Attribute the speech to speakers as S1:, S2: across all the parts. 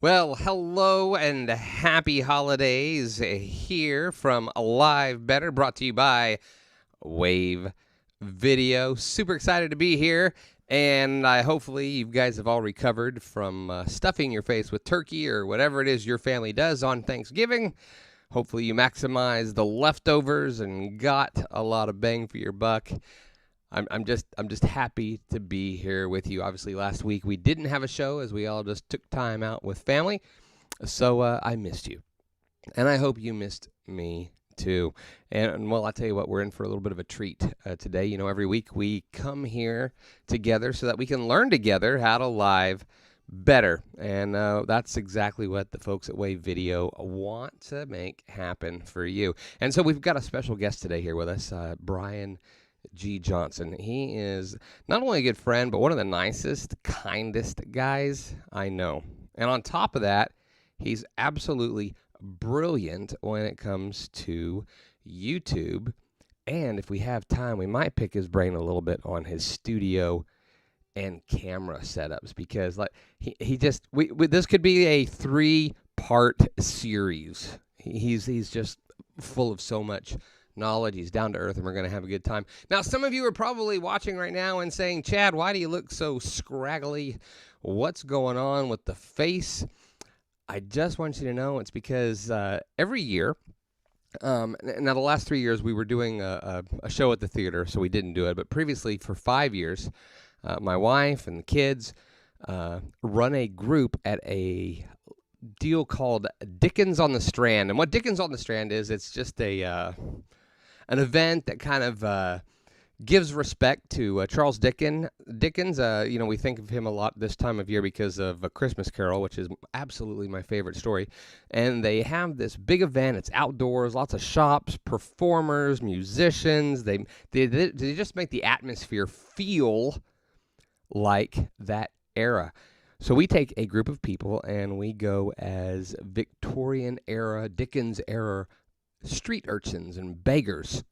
S1: Well, hello and happy holidays here from Alive Better, brought to you by Wave.video. Super excited to be here, and hopefully you guys have all recovered from stuffing your face with turkey or whatever it is your family does on Thanksgiving. Hopefully you maximize the leftovers and got a lot of bang for your buck. I'm just happy to be here with you. Obviously, last week we didn't have a show as we all just took time out with family, so I missed you, and I hope you missed me too. And well, I'll tell you what, we're in for a little bit of a treat today. You know, every week we come here together so that we can learn together how to live better, and that's exactly what the folks at Wave.video want to make happen for you. And so we've got a special guest today here with us, Brian G. Johnson. He is not only a good friend, but one of the nicest, kindest guys I know. And on top of that, he's absolutely brilliant when it comes to YouTube. And if we have time, we might pick his brain a little bit on his studio and camera setups, because like he just this could be a 3-part series. He's just full of so much knowledge. He's down to earth, and we're going to have a good time. Now, some of you are probably watching right now and saying, Chad, why do you look so scraggly? What's going on with the face? I just want you to know it's because every year, now the last 3 years we were doing a show at the theater, so we didn't do it. But previously, for 5 years, my wife and the kids run a group at a deal called Dickens on the Strand. And what Dickens on the Strand is, it's just an event that kind of gives respect to Charles Dickens. You know, we think of him a lot this time of year because of A Christmas Carol, which is absolutely my favorite story. And they have this big event. It's outdoors, lots of shops, performers, musicians. They just make the atmosphere feel like that era. So we take a group of people and we go as Victorian era, Dickens era street urchins and beggars.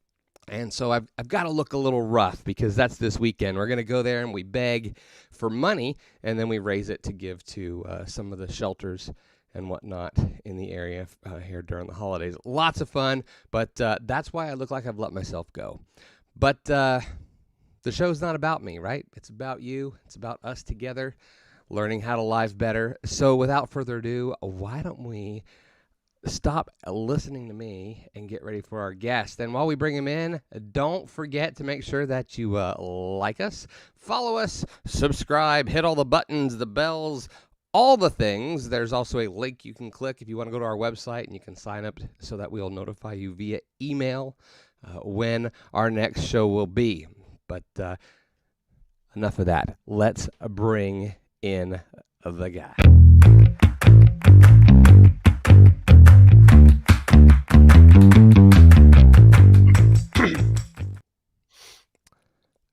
S1: And so I've got to look a little rough because that's this weekend. We're going to go there and we beg for money, and then we raise it to give to some of the shelters and whatnot in the area here during the holidays. Lots of fun, but that's why I look like I've let myself go. But the show's not about me, right? It's about you. It's about us together learning how to live better. So without further ado, why don't we stop listening to me and get ready for our guest. And while we bring him in, don't forget to make sure that you like us, follow us, subscribe, hit all the buttons, the bells, all the things. There's also a link you can click if you want to go to our website, and you can sign up so that we'll notify you via email when our next show will be. But enough of that. Let's bring in the guy.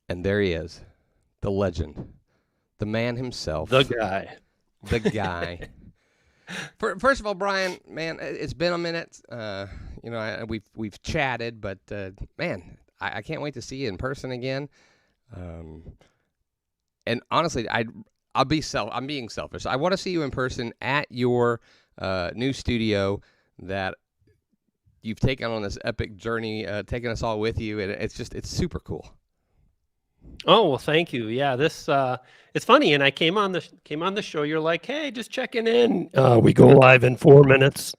S1: And there he is, the legend, the man himself.
S2: The guy.
S1: The guy. First of all, Brian, man, it's been a minute. You know, we've chatted, but man, I can't wait to see you in person again. And honestly, I'm being selfish. I want to see you in person at your new studio that you've taken on this epic journey, taking us all with you, and it's super cool.
S2: Oh, well, thank you. Yeah, this it's funny. And I came on the show. You're like, hey, just checking in. We go live in 4 minutes.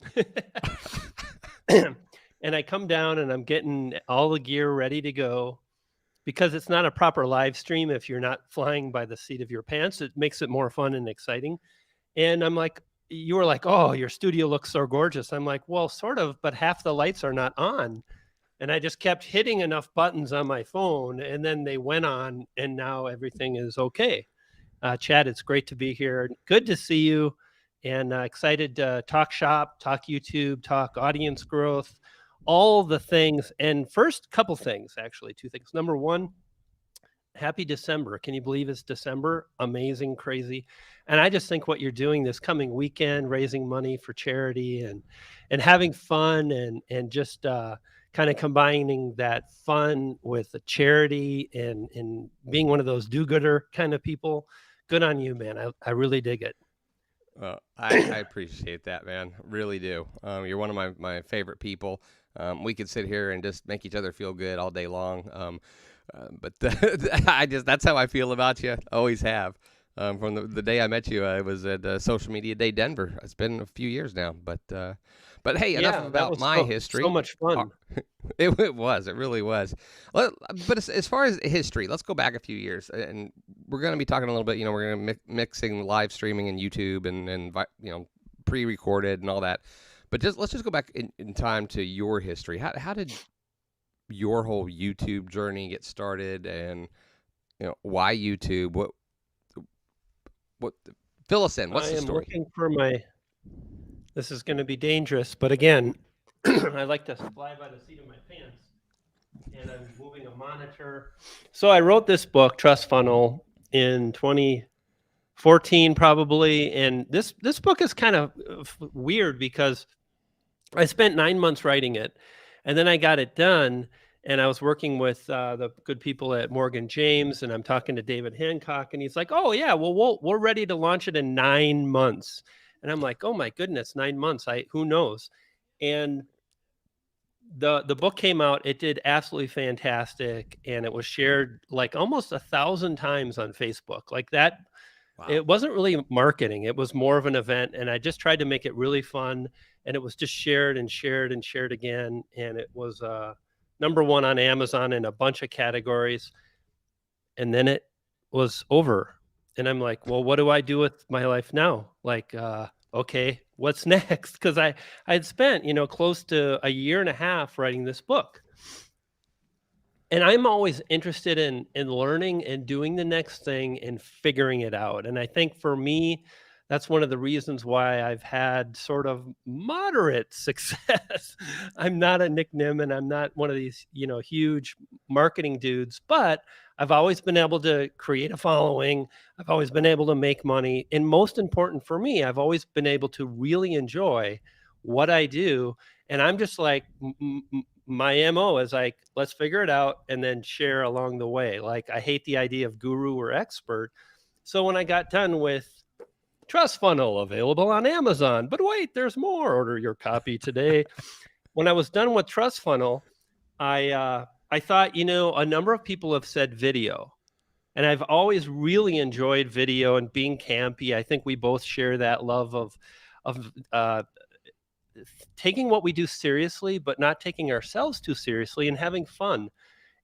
S2: And I come down and I'm getting all the gear ready to go, because it's not a proper live stream if you're not flying by the seat of your pants. It makes it more fun and exciting. And I'm like, you were like, oh, your studio looks so gorgeous. I'm like, well, sort of, but half the lights are not on. And I just kept hitting enough buttons on my phone, and then they went on, and now everything is okay. Chad, it's great to be here. Good to see you, and excited to talk shop, talk YouTube, talk audience growth, all the things. And first, couple things, actually, 2 things. Number one, happy December. Can you believe it's December? Amazing, crazy. And I just think what you're doing this coming weekend, raising money for charity and having fun and just kind of combining that fun with the charity and being one of those do-gooder kind of people. Good on you, man. I really dig it.
S1: I appreciate that, man. Really do. You're one of my favorite people. We could sit here and just make each other feel good all day long. But that's how I feel about you. Always have. From the day I met you, I was at Social Media Day Denver. It's been a few years now, but hey, enough
S2: Yeah, that
S1: about
S2: was
S1: my
S2: so
S1: history.
S2: much
S1: Uh,
S2: fun.
S1: it was. It really was. But as far as history, let's go back a few years, and we're going to be talking a little bit. We're going to mixing live streaming and YouTube and pre-recorded and all that. But let's just go back in time to your history. How did your whole YouTube journey get started, and why YouTube? What fill us in?
S2: I
S1: What's the
S2: am
S1: story?
S2: looking for my this is gonna be dangerous, but again, I like to fly by the seat of my pants, and I'm moving a monitor. So I wrote this book, Trust Funnel, in 2014 probably, and this book is kind of weird because I spent 9 months writing it, and then I got it done, and I was working with, the good people at Morgan James, and I'm talking to David Hancock, and he's like, "Oh, yeah, well, we're ready to launch it in 9 months." And I'm like, "Oh my goodness, 9 months, who knows?" And the book came out, it did absolutely fantastic, and it was shared, like, almost 1,000 times on Facebook, like, that
S1: Wow.
S2: it wasn't really marketing, it was more of an event, and I just tried to make it really fun, and it was just shared and shared and shared again, and it was, number 1 on Amazon in a bunch of categories, and then it was over, and I'm like, "Well, what do I do with my life now?" Like, okay, what's next? Because I had spent, close to a year and a half writing this book. And I'm always interested in learning and doing the next thing and figuring it out. And I think for me, that's one of the reasons why I've had sort of moderate success. I'm not a Nick Nim, I'm not one of these, huge marketing dudes, but I've always been able to create a following. I've always been able to make money. And most important for me, I've always been able to really enjoy what I do. And I'm just like, my MO is like, let's figure it out and then share along the way. Like, I hate the idea of guru or expert. So when I got done with Trust Funnel available on Amazon, but wait, there's more. Order your copy today. When I was done with Trust Funnel, I thought, a number of people have said video, and I've always really enjoyed video and being campy. I think we both share that love of taking what we do seriously, but not taking ourselves too seriously and having fun.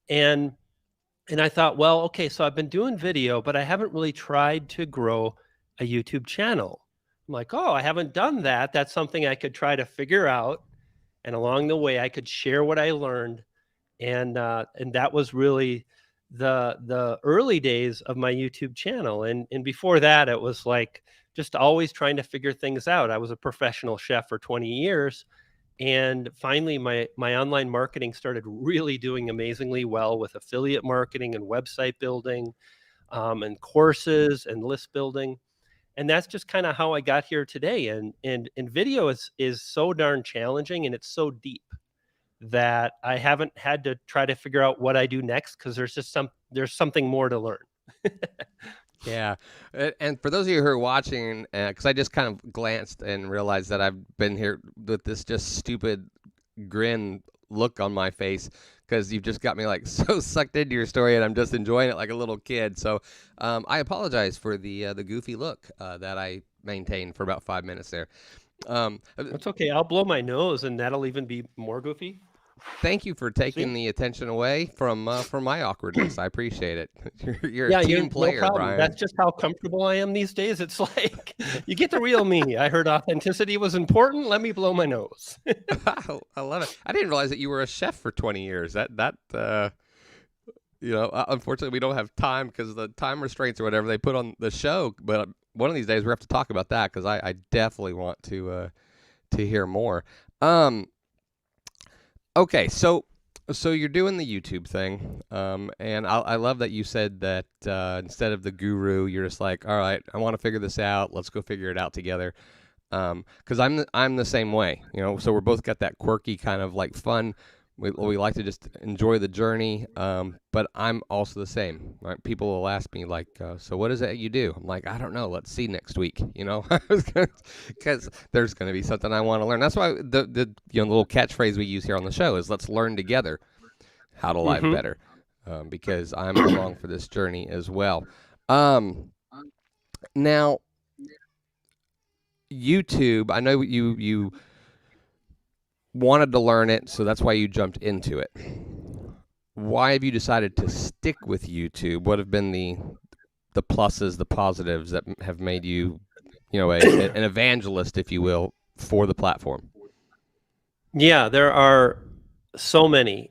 S2: And and I thought, well, okay, so I've been doing video, but I haven't really tried to grow a YouTube channel. I'm like, oh, I haven't done that. That's something I could try to figure out. And along the way, I could share what I learned. And that was really the early days of my YouTube channel. And before that, it was like just always trying to figure things out. I was a professional chef for 20 years, and finally my online marketing started really doing amazingly well with affiliate marketing and website building, and courses and list building. And that's just kind of how I got here today. And video is so darn challenging, and it's so deep that I haven't had to try to figure out what I do next, because there's something more to learn.
S1: Yeah, and for those of you who are watching, because I just kind of glanced and realized that I've been here with this just stupid grin look on my face, because you've just got me like so sucked into your story, and I'm just enjoying it like a little kid. So I apologize for the goofy look that I maintained for about 5 minutes there.
S2: That's okay. I'll blow my nose, and that'll even be more goofy.
S1: Thank you for taking
S2: See?
S1: the attention away from my awkwardness. I appreciate it. You're a
S2: Yeah,
S1: team
S2: no
S1: player,
S2: problem.
S1: Brian.
S2: That's just how comfortable I am these days. It's like, you get the real me. I heard authenticity was important. Let me blow my nose.
S1: I love it. I didn't realize that you were a chef for 20 years. Unfortunately, we don't have time because of the time restraints or whatever they put on the show. But one of these days, we have to talk about that, because I definitely want to hear more. Okay, so you're doing the YouTube thing, and I love that you said that instead of the guru, you're just like, all right, I want to figure this out. Let's go figure it out together. Because I'm the same way, So we're both got that quirky kind of like fun We like to just enjoy the journey, but I'm also the same. Right? People will ask me like, "So what is it you do?" I'm like, "I don't know. Let's see next week." You know, because there's going to be something I want to learn. That's why the little catchphrase we use here on the show is "Let's learn together how to live
S2: Hmm.
S1: better," because I'm along for this journey as well. Um, Now, YouTube, I know you wanted to learn it, so that's why you jumped into it. Why have you decided to stick with YouTube? What have been the pluses, the positives that have made you, an evangelist, if you will, for the platform?
S2: Yeah, there are so many.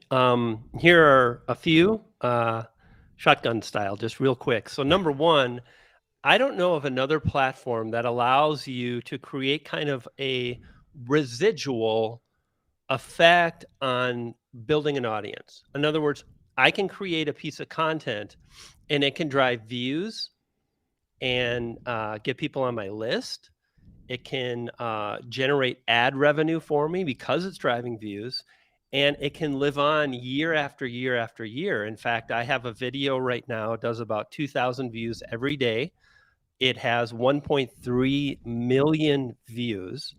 S2: Here are a few, shotgun style, just real quick. So number one, I don't know of another platform that allows you to create kind of a residual effect on building an audience. In other words, I can create a piece of content and it can drive views and get people on my list. It can generate ad revenue for me because it's driving views, and it can live on year after year after year. In fact, I have a video right now, it does about 2,000 views every day. It has 1.3 million views.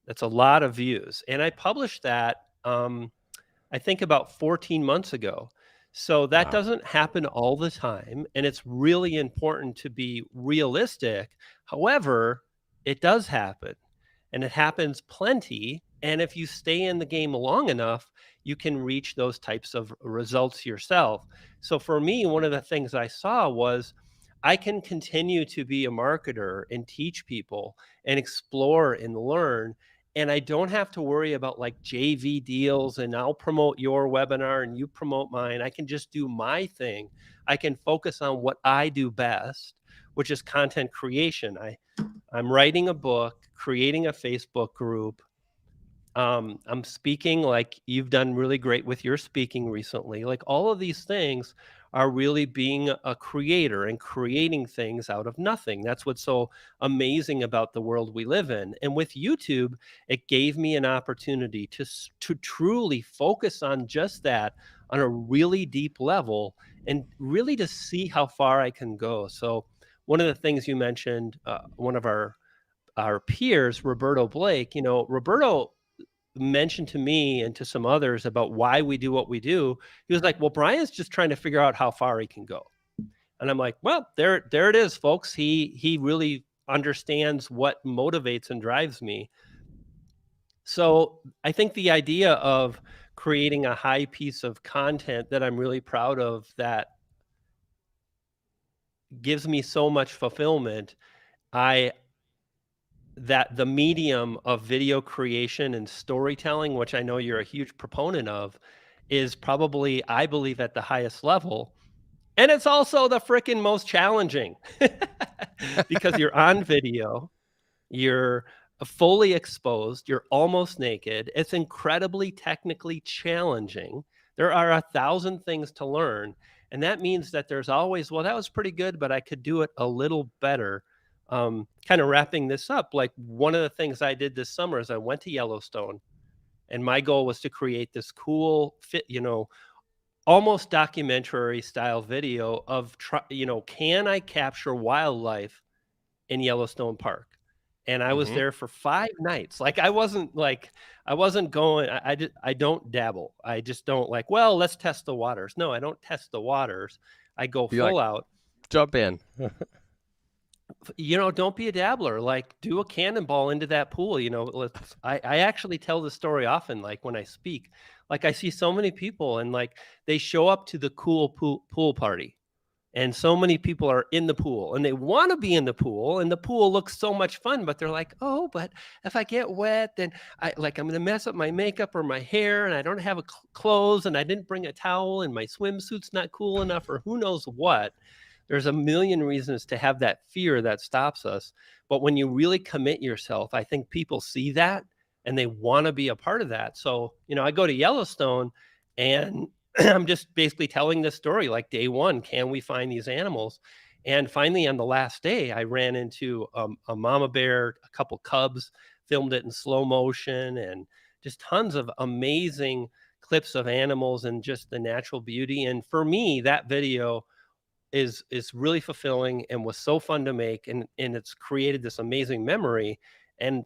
S2: That's a lot of views. And I published that, I think, about 14 months ago. So that
S1: Wow.
S2: doesn't happen all the time. And it's really important to be realistic. However, it does happen and it happens plenty. And if you stay in the game long enough, you can reach those types of results yourself. So for me, one of the things I saw was I can continue to be a marketer and teach people and explore and learn. And I don't have to worry about like JV deals and I'll promote your webinar and you promote mine. I can just do my thing. I can focus on what I do best, which is content creation. I'm writing a book, creating a Facebook group. I'm speaking like you've done really great with your speaking recently. Like all of these things are really being a creator and creating things out of nothing. That's what's so amazing about the world we live in. And with YouTube, it gave me an opportunity to truly focus on just that on a really deep level and really to see how far I can go. So one of the things you mentioned, one of our peers, Roberto Blake, Roberto mentioned to me and to some others about why we do what we do. He was like, "Well, Brian's just trying to figure out how far he can go." And I'm like, "Well, there it is, folks. He really understands what motivates and drives me." So, I think the idea of creating a high piece of content that I'm really proud of that gives me so much fulfillment, I that the medium of video creation and storytelling, which I know you're a huge proponent of, is probably, I believe, at the highest level. And it's also the freaking most challenging because you're on video, you're fully exposed, you're almost naked. It's incredibly technically challenging. There are 1,000 things to learn. And that means that there's always, well, that was pretty good, but I could do it a little better. Kind of wrapping this up, like one of the things I did this summer is I went to Yellowstone and my goal was to create this cool fit, almost documentary style video of, can I capture wildlife in Yellowstone Park? And I was
S1: Mm-hmm.
S2: there for 5 nights. Like, I wasn't going I don't dabble. I just don't like, "Well, let's test the waters." No, I don't test the waters. I go
S1: You like
S2: full out.
S1: jump in.
S2: Don't be a dabbler. Like, do a cannonball into that pool. I actually tell the story often, like when I speak. Like, I see so many people and like they show up to the cool pool party. And so many people are in the pool and they want to be in the pool and the pool looks so much fun, but they're like, "Oh, but if I get wet, then I'm going to mess up my makeup or my hair and I don't have clothes and I didn't bring a towel and my swimsuit's not cool enough," or who knows what. There's a million reasons to have that fear that stops us. But when you really commit yourself, I think people see that and they want to be a part of that. So, I go to Yellowstone and I'm just basically telling this story like day one, can we find these animals? And finally, on the last day, I ran into a mama bear, a couple cubs, filmed it in slow motion, and just tons of amazing clips of animals and just the natural beauty. And for me, that video is really fulfilling and was so fun to make, and it's created this amazing memory. And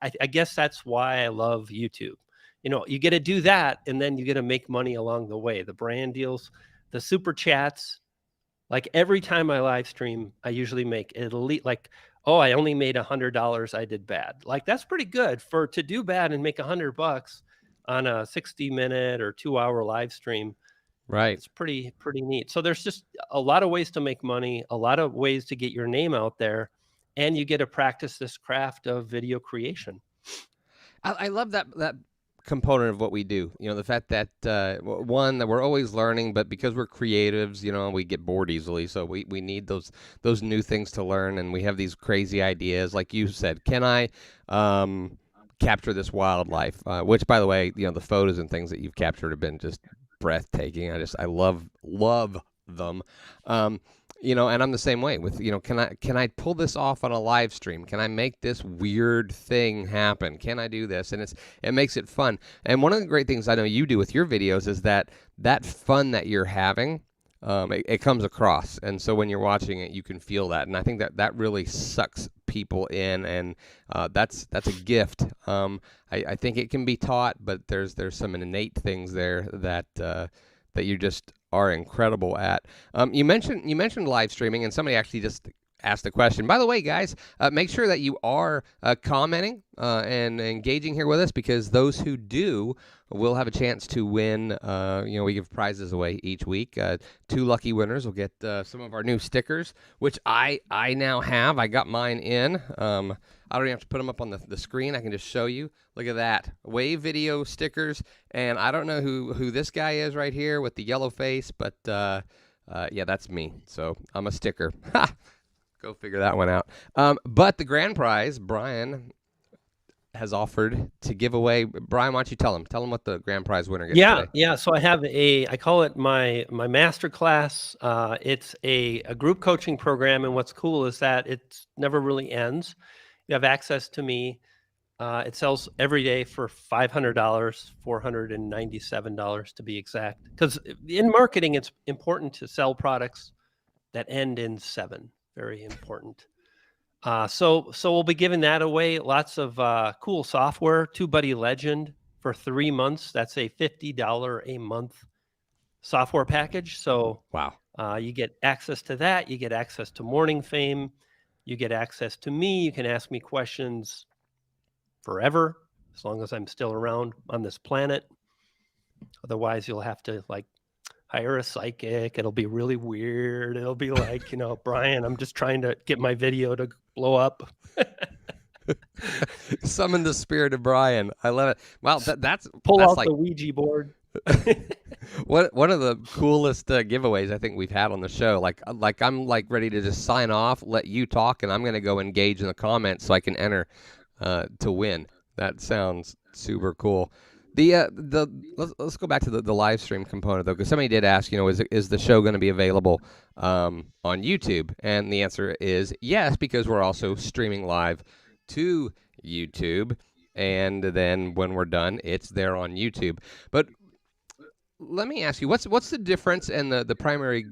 S2: I guess that's why I love YouTube. You know, you get to do that, and then you get to make money along the way. The brand deals, the super chats. Like every time I live stream, I usually make at least like, oh, I only made $100. I did bad. Like that's pretty good for to do bad and make $100 on a 60-minute or 2-hour live stream.
S1: Right.
S2: It's pretty neat. So there's just a lot of ways to make money, a lot of ways to get your name out there, and you get to practice this craft of video creation.
S1: I love that component of what we do. You know, the fact that one, that we're always learning, but because we're creatives, you know, we get bored easily, so we need those new things to learn, and we have these crazy ideas. Like you said, can I capture this wildlife? Which, by the way, you know, the photos and things that you've captured have been just breathtaking. I love them. You know, and I'm the same way with, you know, can I pull this off on a live stream? Can I make this weird thing happen? Can I do this? And it makes it fun. And one of the great things I know you do with your videos is that fun that you're having, it comes across. And so when you're watching it, you can feel that. And I think that really sucks people in, and that's a gift. I think it can be taught, but there's some innate things there that you just are incredible at. You mentioned live streaming, and somebody actually just asked the question. By the way, guys, make sure that you are commenting and engaging here with us, because those who do will have a chance to win. You know, we give prizes away each week. 2 lucky winners will get some of our new stickers, which I now have. I got mine in. I don't even have to put them up on the screen. I can just show you. Look at that. Wave.video stickers. And I don't know who this guy is right here with the yellow face, but yeah, that's me. So I'm a sticker. Go figure that one out. But the grand prize, Brian has offered to give away. Brian, why don't you tell him what the grand prize winner gets today?
S2: Yeah. So I have I call it my master class. It's a group coaching program, and what's cool is that it never really ends. You have access to me. It sells every day for $500, $497 to be exact. Because in marketing, it's important to sell products that end in 7. Very important. So we'll be giving that away. Lots of cool software. TubeBuddy Legend for 3 months. That's a $50 a month software package. So
S1: wow,
S2: you get access to that. You get access to Morning Fame. You get access to me. You can ask me questions forever, as long as I'm still around on this planet. Otherwise, you'll have to like hire a psychic. It'll be really weird. It'll be like, you know, Brian, I'm just trying to get my video to blow up.
S1: Summon the spirit of Brian. I love it. Wow, that's
S2: out
S1: like
S2: the Ouija board.
S1: One of the coolest giveaways I think we've had on the show. Like I'm like ready to just sign off, let you talk, and I'm going to go engage in the comments so I can enter to win. That sounds super cool. Let's go back to the live stream component though, because somebody did ask, you know, is the show going to be available on YouTube? And the answer is yes, because we're also streaming live to YouTube, and then when we're done, it's there on YouTube. But let me ask you, what's the difference and the primary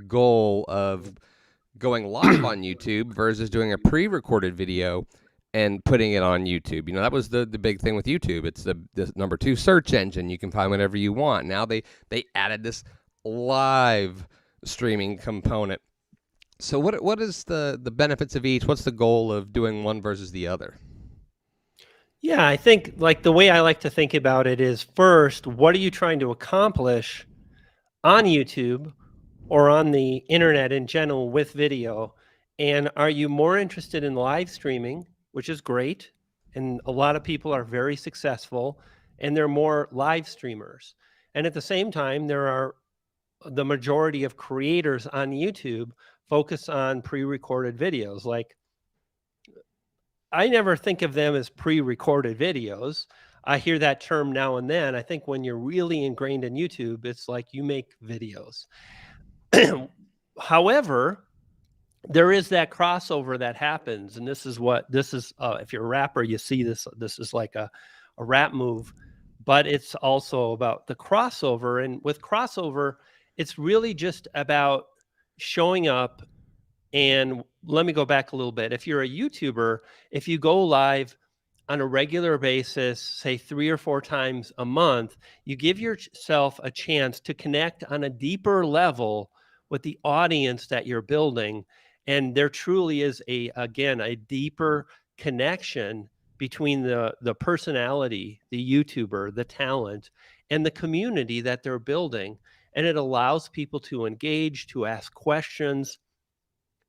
S1: goal of going live on YouTube versus doing a pre-recorded video and putting it on YouTube? You know, that was the big thing with YouTube. It's the number 2 search engine. You can find whatever you want. Now they added this live streaming component. So what is the benefits of each? What's the goal of doing one versus the other?
S2: Yeah, I think like the way I like to think about it is, first, what are you trying to accomplish on YouTube or on the internet in general with video? And are you more interested in live streaming, which is great, and a lot of people are very successful, and they're more live streamers. And at the same time, there are the majority of creators on YouTube focus on pre-recorded videos. Like, I never think of them as pre-recorded videos. I hear that term now and then. I think when you're really ingrained in YouTube, it's like you make videos. However, there is that crossover that happens. And this is if you're a rapper, you see this is like a rap move. but it's also about the crossover. And with crossover, it's really just about showing up. And let me go back a little bit. If you're a YouTuber, if you go live on a regular basis, say 3 or 4 times a month, you give yourself a chance to connect on a deeper level with the audience that you're building. And there truly is again, a deeper connection between the personality, the YouTuber, the talent, and the community that they're building. And it allows people to engage, to ask questions,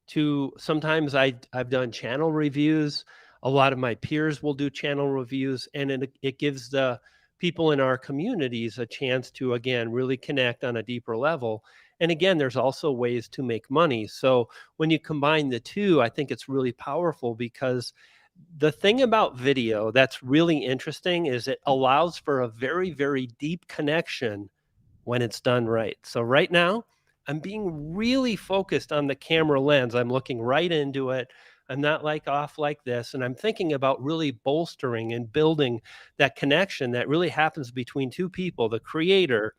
S2: to sometimes I've done channel reviews. A lot of my peers will do channel reviews, and it gives the people in our communities a chance to, again, really connect on a deeper level. And again, there's also ways to make money. So when you combine the two, I think it's really powerful, because the thing about video that's really interesting is it allows for a very, very deep connection when it's done right. So right now, I'm being really focused on the camera lens. I'm looking right into it. I'm not like off like this. And I'm thinking about really bolstering and building that connection that really happens between two people, the creator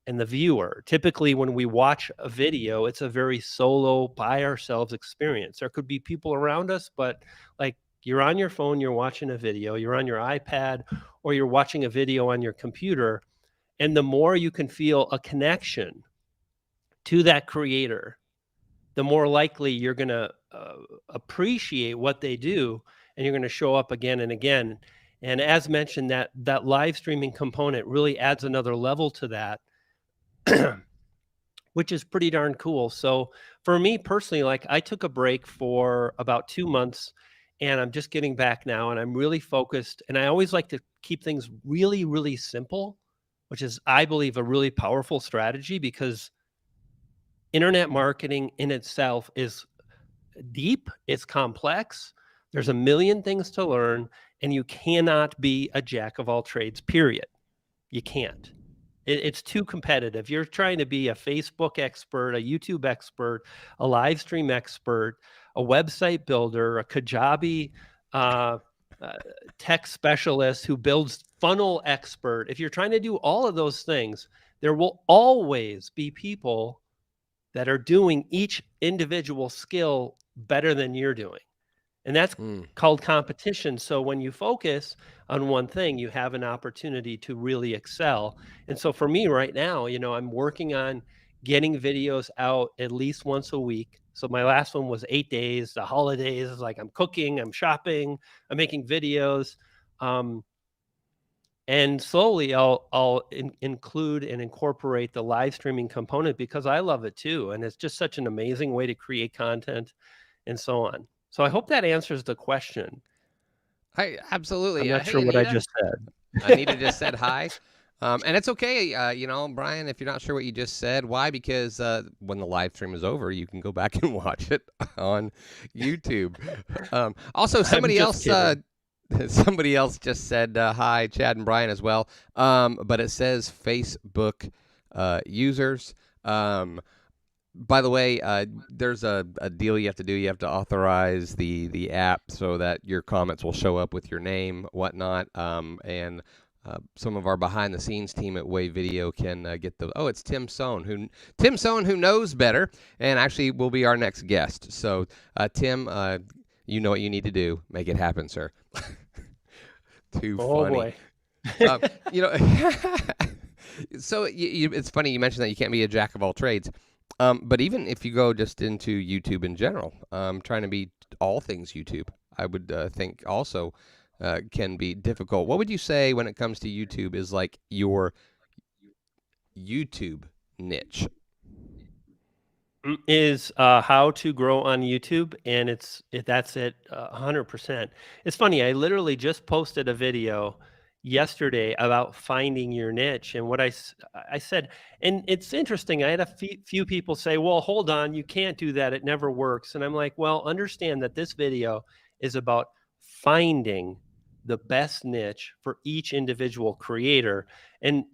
S2: and the viewer. Typically, when we watch a video, it's a very solo, by ourselves experience. There could be people around us, but like, you're on your phone, you're watching a video, you're on your iPad, or you're watching a video on your computer. And the more you can feel a connection to that creator, the more likely you're going to appreciate what they do, and you're going to show up again and again. And as mentioned, that live streaming component really adds another level to that, which is pretty darn cool. So for me personally, like, I took a break for about 2 months, and I'm just getting back now, and I'm really focused. And I always like to keep things really, really simple, which is, I believe, a really powerful strategy, because internet marketing in itself is deep, it's complex. There's a million things to learn, and you cannot be a jack of all trades, period. You can't. It's too competitive. You're trying to be a Facebook expert, a YouTube expert, a live stream expert, a website builder, a Kajabi uh, uh, tech specialist who builds funnel expert. If you're trying to do all of those things, there will always be people that are doing each individual skill better than you're doing. And that's called competition. So when you focus on one thing, you have an opportunity to really excel. And so for me right now, I'm working on getting videos out at least once a week. So my last one was 8 days. The holidays is like, I'm cooking, I'm shopping, I'm making videos. And slowly I'll include and incorporate the live streaming component, because I love it too. And it's just such an amazing way to create content and so on. So I hope that answers the question.
S1: Hi, absolutely.
S2: I'm not
S1: Hey,
S2: sure what I
S1: Anita.
S2: just said.
S1: Anita just said hi. And it's okay, Brian, if you're not sure what you just said. Why? Because when the live stream is over, you can go back and watch it on YouTube. Also, somebody else somebody else just said hi, Chad and Brian as well. But it says Facebook users. By the way, there's a deal you have to do. You have to authorize the app so that your comments will show up with your name, whatnot. And some of our behind-the-scenes team at Wave.video can get the. Oh, it's Tim Sohn who knows better, and actually will be our next guest. So, Tim, you know what you need to do. Make it happen, sir. Too funny.
S2: Boy.
S1: So it's funny you mentioned that you can't be a jack of all trades. But even if you go just into YouTube in general, trying to be all things YouTube, I would think also can be difficult. What would you say when it comes to YouTube is like your YouTube niche?
S2: Is how to grow on YouTube, and that's it 100%. It's funny, I literally just posted a video yesterday about finding your niche, and what I said, and it's interesting, I had a few people say, well, hold on, you can't do that, it never works. And I'm like, well, understand that this video is about finding the best niche for each individual creator. And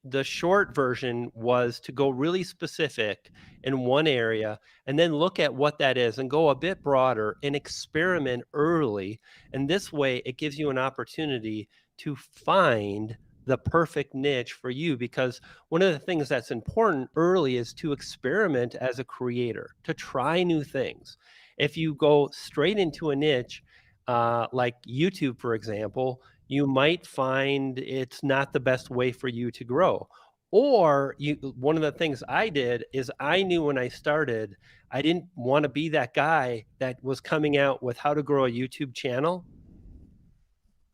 S2: the short version was to go really specific in one area, and then look at what that is and go a bit broader and experiment early. And this way it gives you an opportunity to find the perfect niche for you, because one of the things that's important early is to experiment as a creator, to try new things. If you go straight into a niche, like YouTube, for example, you might find it's not the best way for you to grow. Or one of the things I did is I knew when I started, I didn't want to be that guy that was coming out with how to grow a YouTube channel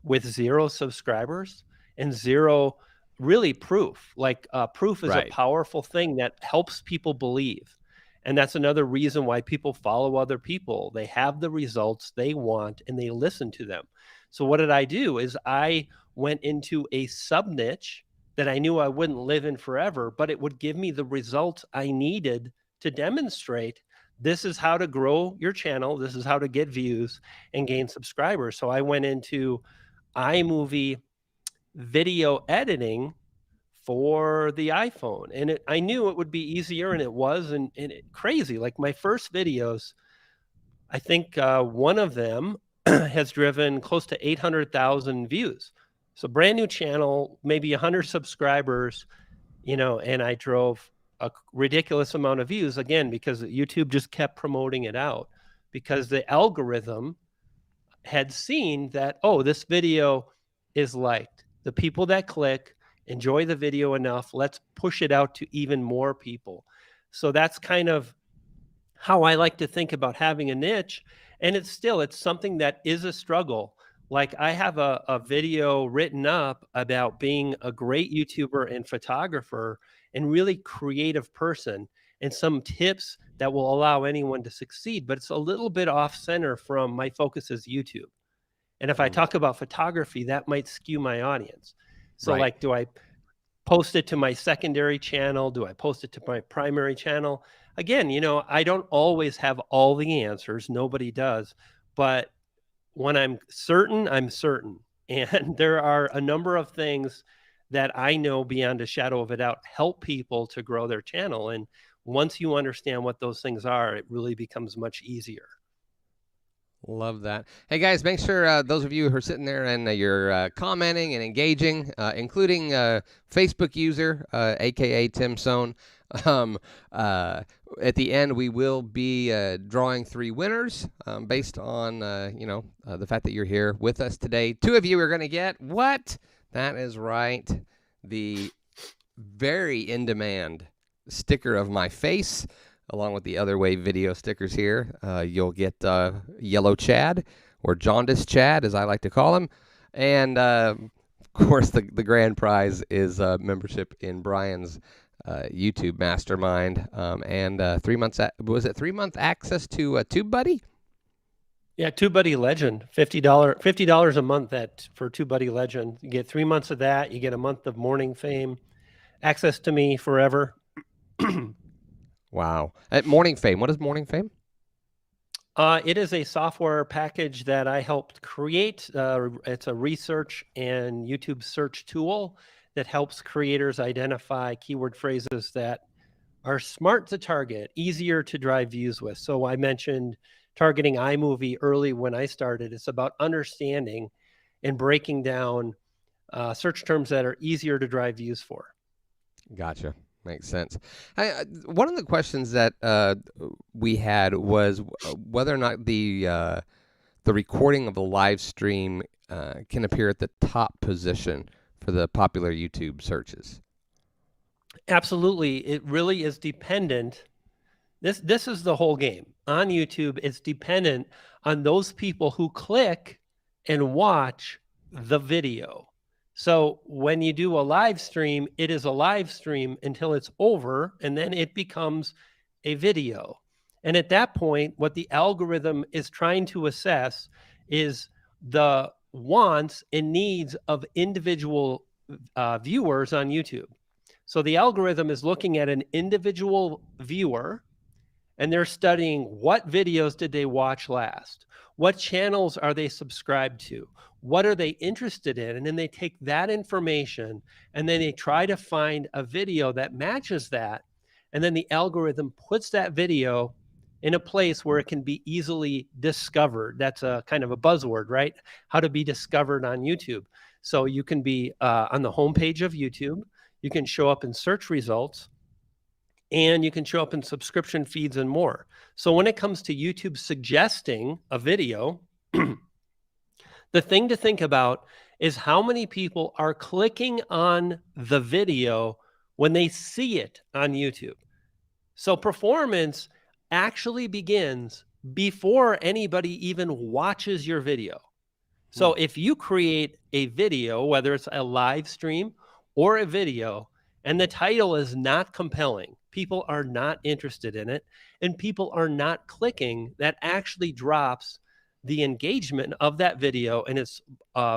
S2: with 0 subscribers and 0 really proof. Like, proof is a
S1: Right.
S2: powerful thing that helps people believe. And that's another reason why people follow other people. They have the results they want and they listen to them. So what did I do is I went into a sub niche that I knew I wouldn't live in forever, but it would give me the results I needed to demonstrate this is how to grow your channel. This is how to get views and gain subscribers. So I went into iMovie video editing for the iPhone. And I knew it would be easier, and it was, crazy. Like my first videos, I think one of them has driven close to 800,000 views. So brand new channel, maybe 100 subscribers, and I drove a ridiculous amount of views, again, because YouTube just kept promoting it out, because the algorithm had seen that, oh, this video is liked. The people that click enjoy the video enough. Let's push it out to even more people. So that's kind of how I like to think about having a niche. And it's something that is a struggle. Like I have a video written up about being a great YouTuber and photographer and really creative person, and some tips that will allow anyone to succeed. But it's a little bit off center from my focus as YouTube. And if I
S1: Mm,
S2: talk about photography, that might skew my audience. So
S1: right.
S2: like, do I post it to my secondary channel? Do I post it to my primary channel? Again, I don't always have all the answers. Nobody does. But when I'm certain, I'm certain. And there are a number of things that I know beyond a shadow of a doubt help people to grow their channel. And once you understand what those things are, it really becomes much easier.
S1: Love that. Hey guys, make sure those of you who are sitting there and you're commenting and engaging, including Facebook user, aka Tim Sohn. Um, at the end, we will be drawing 3 winners based on the fact that you're here with us today. 2 of you are going to get what? That is right. The very in demand sticker of my face, along with the other Wave.video stickers here. You'll get Yellow Chad, or Jaundice Chad, as I like to call him. And, of course, the grand prize is membership in Brian's YouTube mastermind, and 3 months, was it 3-month access to TubeBuddy?
S2: Yeah, TubeBuddy Legend, $50 a month for TubeBuddy Legend. You get 3 months of that. You get a month of morning fame, access to me forever.
S1: Wow. At Morning Fame, what is Morning Fame?
S2: It is a software package that I helped create. It's a research and YouTube search tool that helps creators identify keyword phrases that are smart to target, easier to drive views with. So I mentioned targeting iMovie early when I started. It's about understanding and breaking down search terms that are easier to drive views for.
S1: Gotcha. Makes sense. One of the questions that we had was whether or not the recording of the live stream can appear at the top position for the popular YouTube searches.
S2: Absolutely. It really is dependent. This is the whole game. On YouTube, it's dependent on those people who click and watch the video. So when you do a live stream, it is a live stream until it's over, and then it becomes a video. And at that point, what the algorithm is trying to assess is the wants and needs of individual viewers on YouTube. So the algorithm is looking at an individual viewer, and they're studying what videos did they watch last? What channels are they subscribed to? What are they interested in? And then they take that information and then they try to find a video that matches that. And then the algorithm puts that video in a place where it can be easily discovered. That's a kind of a buzzword, right? How to be discovered on YouTube. So you can be on the homepage of YouTube, you can show up in search results, and you can show up in subscription feeds and more. So when it comes to YouTube suggesting a video, the thing to think about is how many people are clicking on the video when they see it on YouTube. So performance actually begins before anybody even watches your video. So if you create a video, whether it's a live stream or a video, and the title is not compelling, people are not interested in it, and people are not clicking, that actually drops the engagement of that video, and it's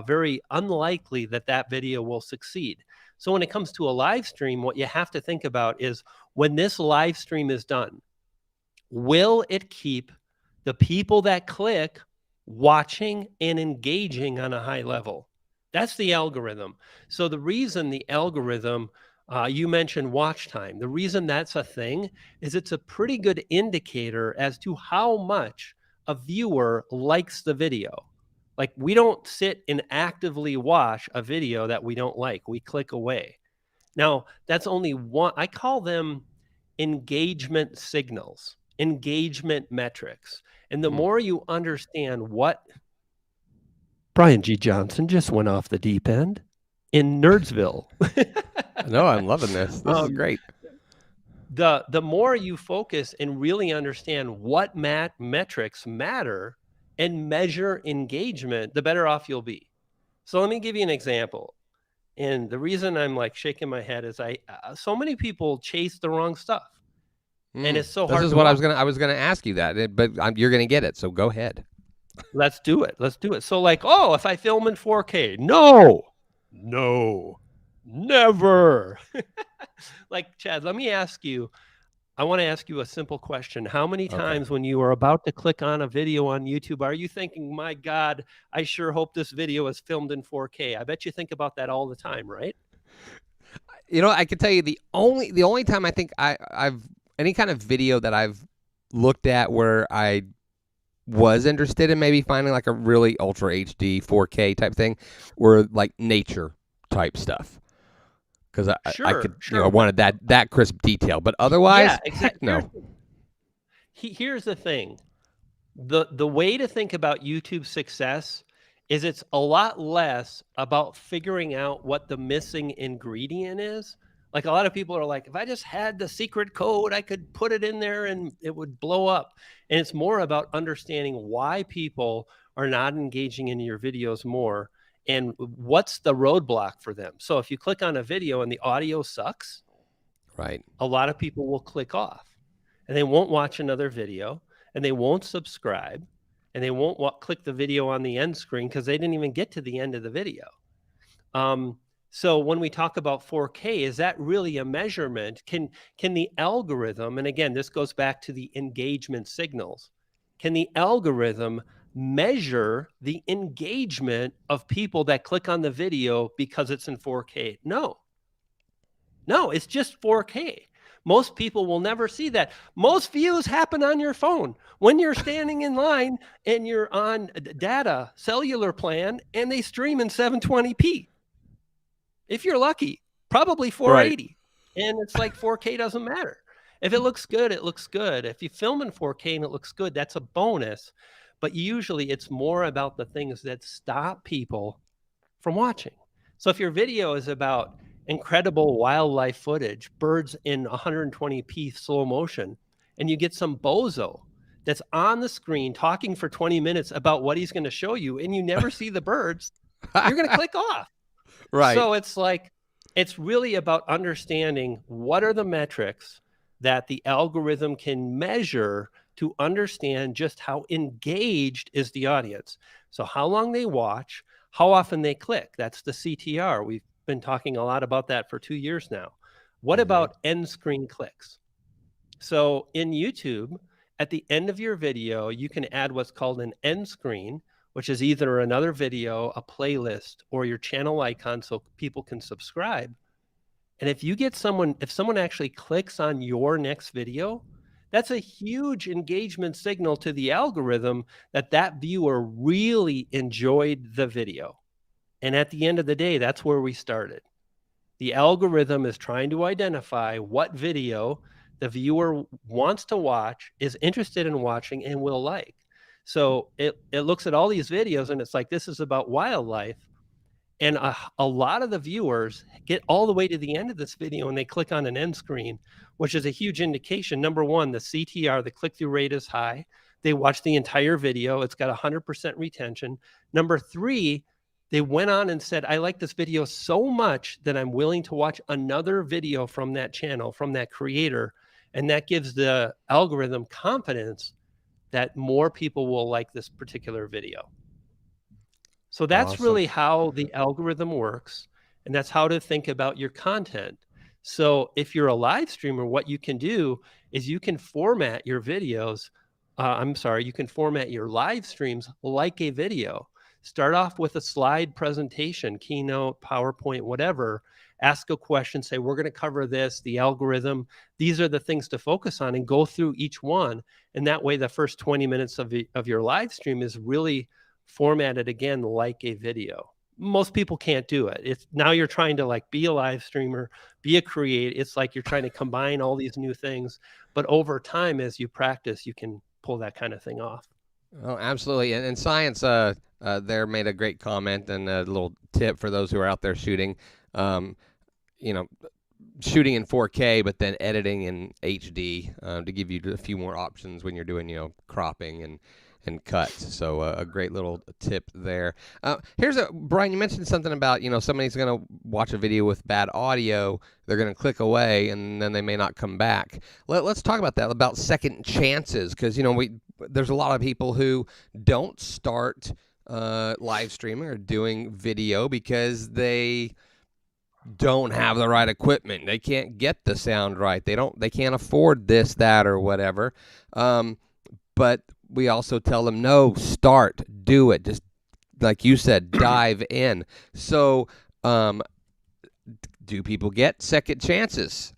S2: very unlikely that that video will succeed. So when it comes to a live stream, what you have to think about is, when this live stream is done, will it keep the people that click watching and engaging on a high level? That's the algorithm. So the reason the algorithm, you mentioned watch time, the reason that's a thing is it's a pretty good indicator as to how much a viewer likes the video. Like, we don't sit and actively watch a video that we don't like. We click away. Now, that's only one. I call them engagement signals, engagement metrics. And the more you understand what Brian G. Johnson just went off the deep end in Nerdsville.
S1: No, I'm loving this. This is great.
S2: The more you focus and really understand what metrics matter and measure engagement, the better off you'll be. So let me give you an example. And the reason I'm like shaking my head is so many people chase the wrong stuff. And it's so hard.
S1: This is what I was gonna ask you that, but you're gonna get it. So go ahead.
S2: Let's do it. Let's do it. So like, oh, if I film in 4K, no, never. Like, Chad, let me ask you, I want to ask you a simple question. How many times when you are about to click on a video on YouTube, are you thinking, my God, I sure hope this video is filmed in 4K? I bet you think about that all the time, right?
S1: You know, I can tell you the only time I think I've any kind of video that I've looked at where I was interested in maybe finding like a really ultra HD 4K type thing, were like nature type stuff. Because I could, you know, I wanted that crisp detail, but otherwise,
S2: yeah, exactly.
S1: Heck no.
S2: Here's the thing: the way to think about YouTube success is it's a lot less about figuring out what the missing ingredient is. Like, a lot of people are like, if I just had the secret code, I could put it in there and it would blow up. And it's more about understanding why people are not engaging in your videos more, and what's the roadblock for them. So if you click on a video and the audio sucks,
S1: right,
S2: a lot of people will click off and they won't watch another video, and they won't subscribe, and they won't click the video on the end screen because they didn't even get to the end of the video. So when we talk about 4K, is that really a measurement? Can the algorithm, and again, this goes back to the engagement signals, can the algorithm measure the engagement of people that click on the video because it's in 4K? No, it's just 4K. Most people will never see that. Most views happen on your phone when you're standing in line and you're on data cellular plan and they stream in 720p. If you're lucky, probably 480. Right. And it's like 4K doesn't matter. If it looks good, it looks good. If you film in 4K and it looks good, that's a bonus. But usually it's more about the things that stop people from watching. So if your video is about incredible wildlife footage, birds in 120p slow motion, and you get some bozo that's on the screen talking for 20 minutes about what he's going to show you, and you never see the birds, you're going to click off.
S1: Right.
S2: So it's like, it's really about understanding what are the metrics that the algorithm can measure to understand just how engaged is the audience. So how long they watch, how often they click. That's the CTR. We've been talking a lot about that for 2 years now. What about end screen clicks? So in YouTube, at the end of your video, you can add what's called an end screen, which is either another video, a playlist, or your channel icon so people can subscribe. And if you get if someone actually clicks on your next video, that's a huge engagement signal to the algorithm that that viewer really enjoyed the video. And at the end of the day, that's where we started. The algorithm is trying to identify what video the viewer wants to watch, is interested in watching, and will like. So it looks at all these videos and it's like, this is about wildlife. And a lot of the viewers get all the way to the end of this video and they click on an end screen, which is a huge indication. Number one, the CTR, the click-through rate is high. They watch the entire video. It's got 100% retention. Number three, they went on and said, I like this video so much that I'm willing to watch another video from that channel, from that creator. And that gives the algorithm confidence that more people will like this particular video. So that's
S1: Awesome.
S2: really how the algorithm works, and that's how to think about your content. So if you're a live streamer, what you can do is you can format your videos. You can format your live streams like a video. Start off with a slide presentation, Keynote, PowerPoint, whatever. Ask a question, say, we're going to cover this, the algorithm. These are the things to focus on, and go through each one. And that way, the first 20 minutes of your live stream is really formatted again like a video. Most people can't do it. It's now you're trying to like be a live streamer, be a creator. It's like you're trying to combine all these new things, but over time, as you practice, you can pull that kind of thing off.
S1: Oh, absolutely. And science there made a great comment and a little tip for those who are out there shooting. You know, shooting in 4K, but then editing in HD to give you a few more options when you're doing, cropping and cuts. So a great little tip there. Brian, you mentioned something about, somebody's going to watch a video with bad audio. They're going to click away and then they may not come back. Let's talk about that, about second chances, because, there's a lot of people who don't start live streaming or doing video because they don't have the right equipment. They can't get the sound right. They can't afford this, that, or whatever. But we also tell them, no, start, do it. Just like you said, dive in. So do people get second chances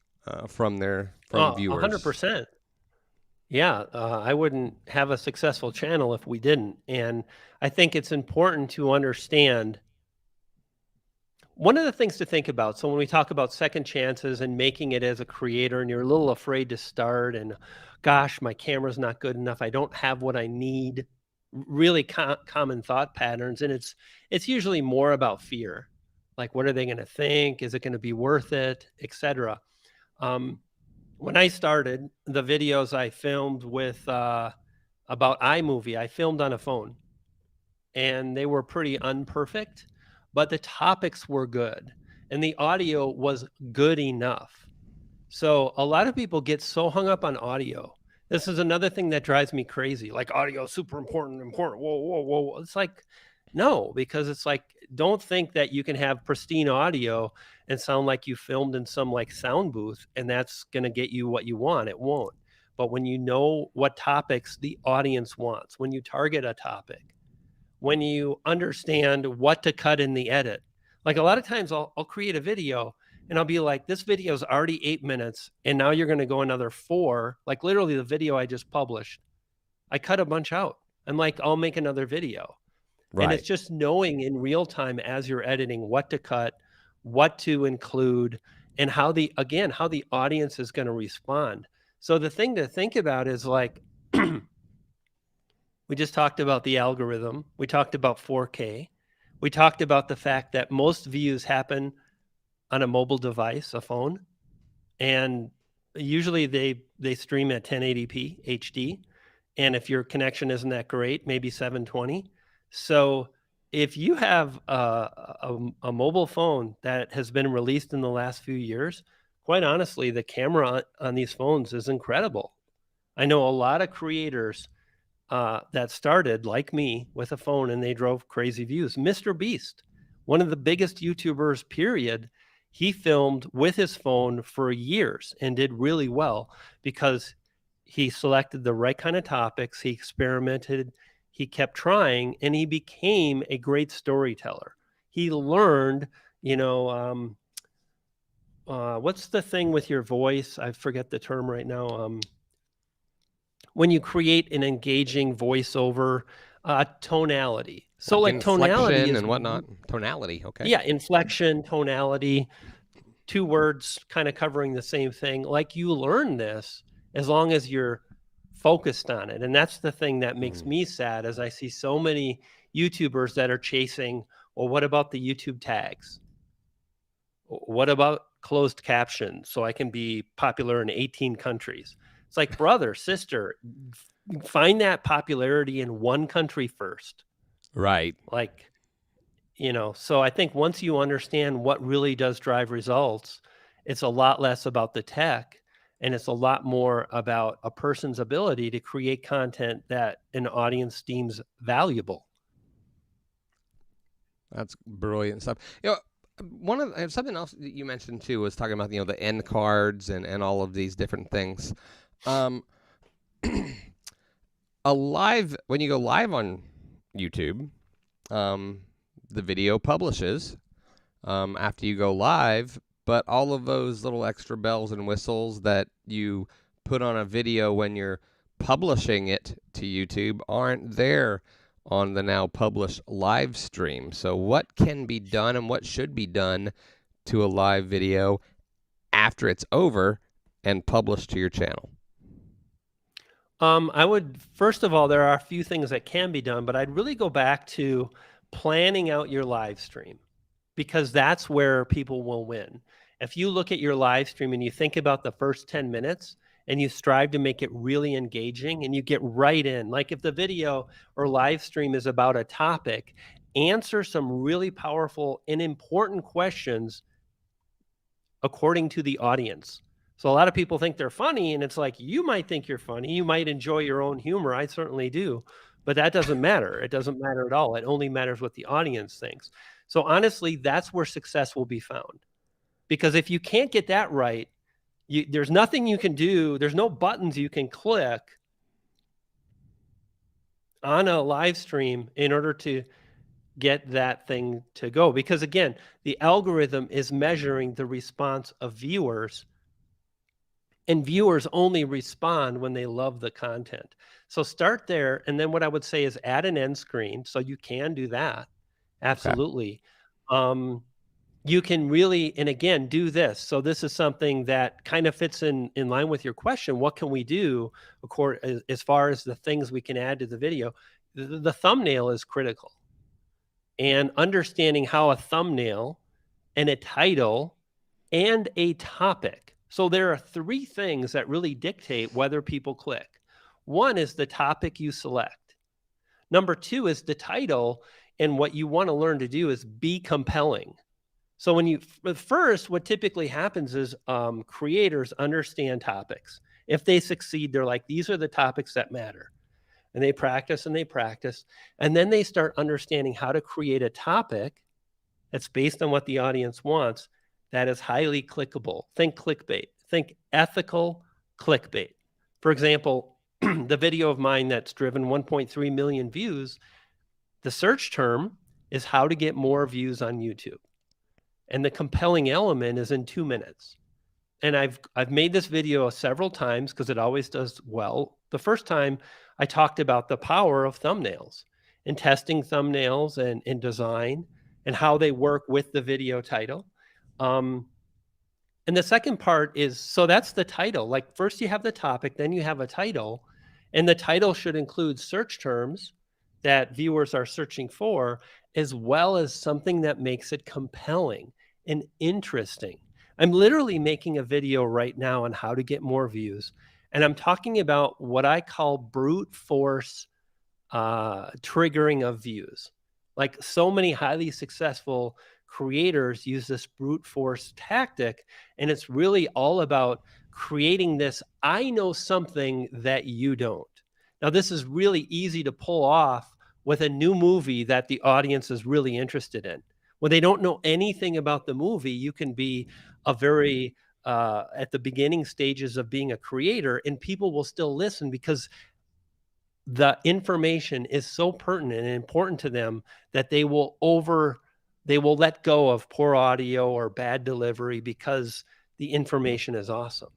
S1: from viewers?
S2: 100%. Yeah, I wouldn't have a successful channel if we didn't. And I think it's important to understand one of the things to think about. So when we talk about second chances and making it as a creator, and you're a little afraid to start, and gosh, my camera's not good enough, I don't have what I need, really common thought patterns. And it's usually more about fear. Like, what are they going to think? Is it going to be worth it, etc. When I started, the videos I filmed with about iMovie, I filmed on a phone, and they were pretty unperfect, but the topics were good and the audio was good enough. So a lot of people get so hung up on audio. This is another thing that drives me crazy. Like, audio is super important. Whoa, whoa, whoa. It's like, no, because it's like, don't think that you can have pristine audio and sound like you filmed in some like sound booth and that's going to get you what you want. It won't. But when you know what topics the audience wants, when you target a topic, when you understand what to cut in the edit. Like, a lot of times I'll create a video and I'll be like, this video is already 8 minutes and now you're going to go another 4. Like, literally the video I just published, I cut a bunch out. I'm like, I'll make another video.
S1: Right.
S2: And it's just knowing in real time as you're editing what to cut, what to include, and how the audience is going to respond. So the thing to think about is like, we just talked about the algorithm. We talked about 4K. We talked about the fact that most views happen on a mobile device, a phone. And usually they stream at 1080p HD. And if your connection isn't that great, maybe 720. So if you have a mobile phone that has been released in the last few years, quite honestly, the camera on these phones is incredible. I know a lot of creators that started like me with a phone and they drove crazy views. Mr. Beast, one of the biggest YouTubers, period, he filmed with his phone for years and did really well because he selected the right kind of topics. He experimented, he kept trying, and he became a great storyteller. He learned, what's the thing with your voice? I forget the term right now. When you create an engaging voiceover, Tonality. So like tonality
S1: inflection
S2: is,
S1: and whatnot. Tonality. Okay.
S2: yeah, inflection, tonality, two words kind of covering the same thing. Like you learn this as long as you're focused on it. And that's the thing that makes me sad as I see so many YouTubers that are chasing, well, what about the YouTube tags? What about closed captions so I can be popular in 18 countries? It's like, brother, sister, find that popularity in one country first.
S1: Right.
S2: Like, so I think once you understand what really does drive results, it's a lot less about the tech and it's a lot more about a person's ability to create content that an audience deems valuable.
S1: That's brilliant stuff. One of something else that you mentioned too was talking about the end cards and all of these different things. Um, when you go live on YouTube, the video publishes after you go live, but all of those little extra bells and whistles that you put on a video when you're publishing it to YouTube aren't there on the now published live stream. So what can be done and what should be done to a live video after it's over and published to your channel?
S2: I would, first of all, there are a few things that can be done, but I'd really go back to planning out your live stream because that's where people will win. If you look at your live stream and you think about the first 10 minutes and you strive to make it really engaging and you get right in, like if the video or live stream is about a topic, answer some really powerful and important questions according to the audience. So a lot of people think they're funny, and it's like, you might think you're funny. You might enjoy your own humor. I certainly do. But that doesn't matter. It doesn't matter at all. It only matters what the audience thinks. So honestly, that's where success will be found. Because if you can't get that right, there's nothing you can do. There's no buttons you can click on a live stream in order to get that thing to go. Because again, the algorithm is measuring the response of viewers, and viewers only respond when they love the content. So start there. And then what I would say is add an end screen. So you can do that. Absolutely. Okay. You can really, and again, do this. So this is something that kind of fits in line with your question. What can we do as far as the things we can add to the video? The thumbnail is critical. And understanding how a thumbnail and a title and a topic. So there are three things that really dictate whether people click. One is the topic you select. Number two is the title. And what you want to learn to do is be compelling. So what typically happens is creators understand topics. If they succeed, they're like, these are the topics that matter. And they practice and they practice. And then they start understanding how to create a topic that's based on what the audience wants that is highly clickable. Think clickbait. Think ethical clickbait. For example, the video of mine that's driven 1.3 million views, the search term is how to get more views on YouTube. And the compelling element is in 2 minutes. And I've made this video several times because it always does well. The first time I talked about the power of thumbnails and testing thumbnails and design and how they work with the video title. And the second part is, so that's the title. Like first you have the topic, then you have a title, and the title should include search terms that viewers are searching for, as well as something that makes it compelling and interesting. I'm literally making a video right now on how to get more views. And I'm talking about what I call brute force triggering of views. Like so many highly successful creators use this brute force tactic. And it's really all about creating this, I know something that you don't. Now, this is really easy to pull off with a new movie that the audience is really interested in. When they don't know anything about the movie, you can be a very at the beginning stages of being a creator, and people will still listen because the information is so pertinent and important to them that they will let go of poor audio or bad delivery because the information is awesome.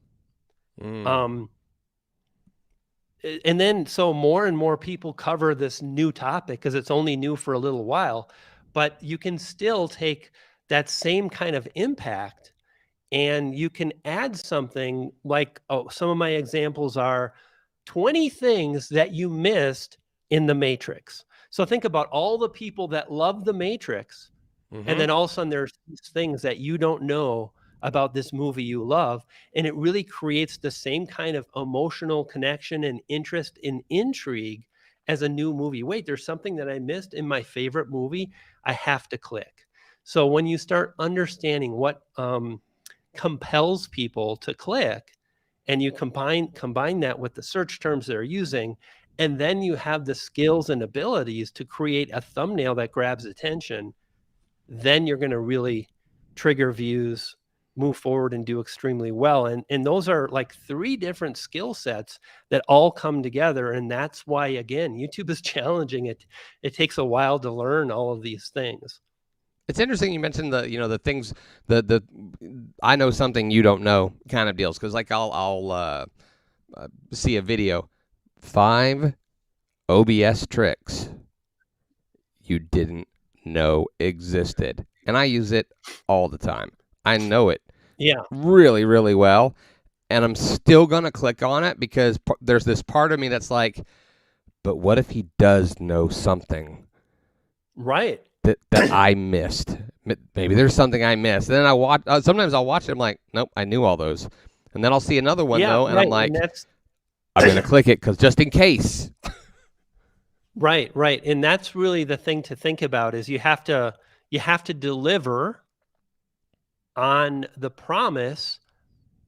S2: and then so more and more people cover this new topic because it's only new for a little while, but you can still take that same kind of impact and you can add something like, oh, some of my examples are 20 things that you missed in the Matrix. So think about all the people that love the Matrix, and
S1: Mm-hmm.
S2: then all of a sudden there's these things that you don't know about this movie you love. And it really creates the same kind of emotional connection and interest and intrigue as a new movie. Wait, there's something that I missed in my favorite movie. I have to click. So when you start understanding what compels people to click, and you combine that with the search terms they're using, and then you have the skills and abilities to create a thumbnail that grabs attention, then you're going to really trigger views, move forward, and do extremely well. And those are like three different skill sets that all come together. And that's why, again, YouTube is challenging. It takes a while to learn all of these things.
S1: It's interesting you mentioned the things, the I know something you don't know kind of deals, because like I'll see a video, 5 OBS tricks you didn't know existed, and I use it all the time. I know it
S2: Yeah.
S1: really, really well, and I'm still gonna click on it because there's this part of me that's like, but what if he does know something
S2: Right.
S1: that I missed? Maybe there's something I missed. And then I watch. Sometimes I'll watch it. I'm like, nope, I knew all those. And then I'll see another one
S2: Yeah.
S1: though, and I'm
S2: Right. And
S1: like,
S2: that's
S1: I'm gonna click it because just in case.
S2: right. Right. And that's really the thing to think about is you have to deliver on the promise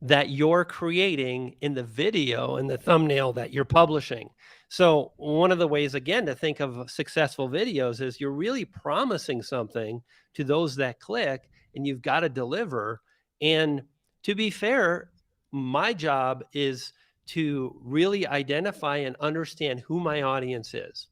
S2: that you're creating in the video and the thumbnail that you're publishing. So, one of the ways, again, to think of successful videos is you're really promising something to those that click, and you've got to deliver. And to be fair, my job is to really identify and understand who my audience is.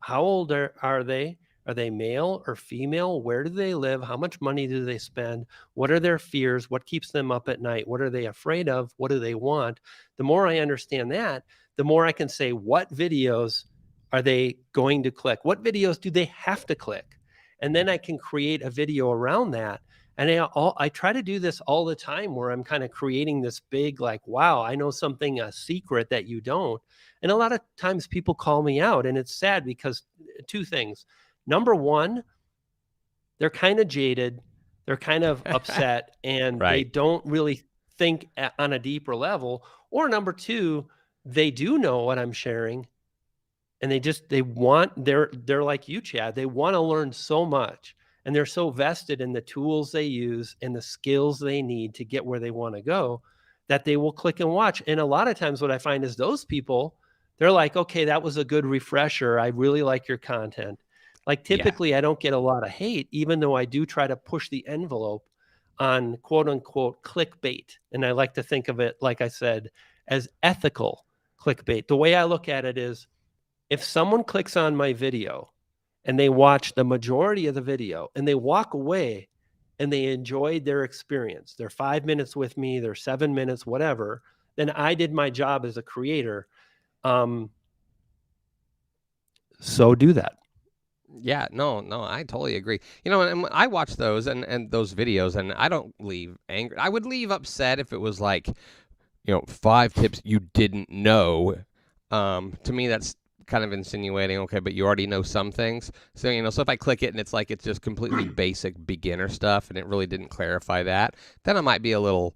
S2: How old are they? Are they male or female? Where do they live? How much money do they spend? What are their fears? What keeps them up at night? What are they afraid of? What do they want? The more I understand that, the more I can say, what videos are they going to click? What videos do they have to click? And then I can create a video around that. And I try to do this all the time where I'm kind of creating this big, like, wow, I know something, a secret that you don't. And a lot of times people call me out, and it's sad because two things. Number one, they're kind of jaded, they're kind of upset, and they
S1: Right.
S2: don't really think on a deeper level. Or number two, they do know what I'm sharing, and they're like you, Chad. They want to learn so much, and they're so vested in the tools they use and the skills they need to get where they want to go that they will click and watch. And a lot of times what I find is those people, they're like, okay, that was a good refresher. I really like your content. Like
S1: Yeah.
S2: typically I don't get a lot of hate, even though I do try to push the envelope on quote unquote clickbait. And I like to think of it, like I said, as ethical clickbait. The way I look at it is, if someone clicks on my video and they watch the majority of the video and they walk away and they enjoyed their experience, their 5 minutes with me, their 7 minutes, whatever, then I did my job as a creator. Um, so do that.
S1: Yeah, no, I totally agree. And I watch those and those videos, and I don't leave angry. I would leave upset if it was like, 5 tips you didn't know. To me, that's kind of insinuating, okay, but you already know some things. So, so if I click it and it's like it's just completely basic beginner stuff and it really didn't clarify that, then I might be a little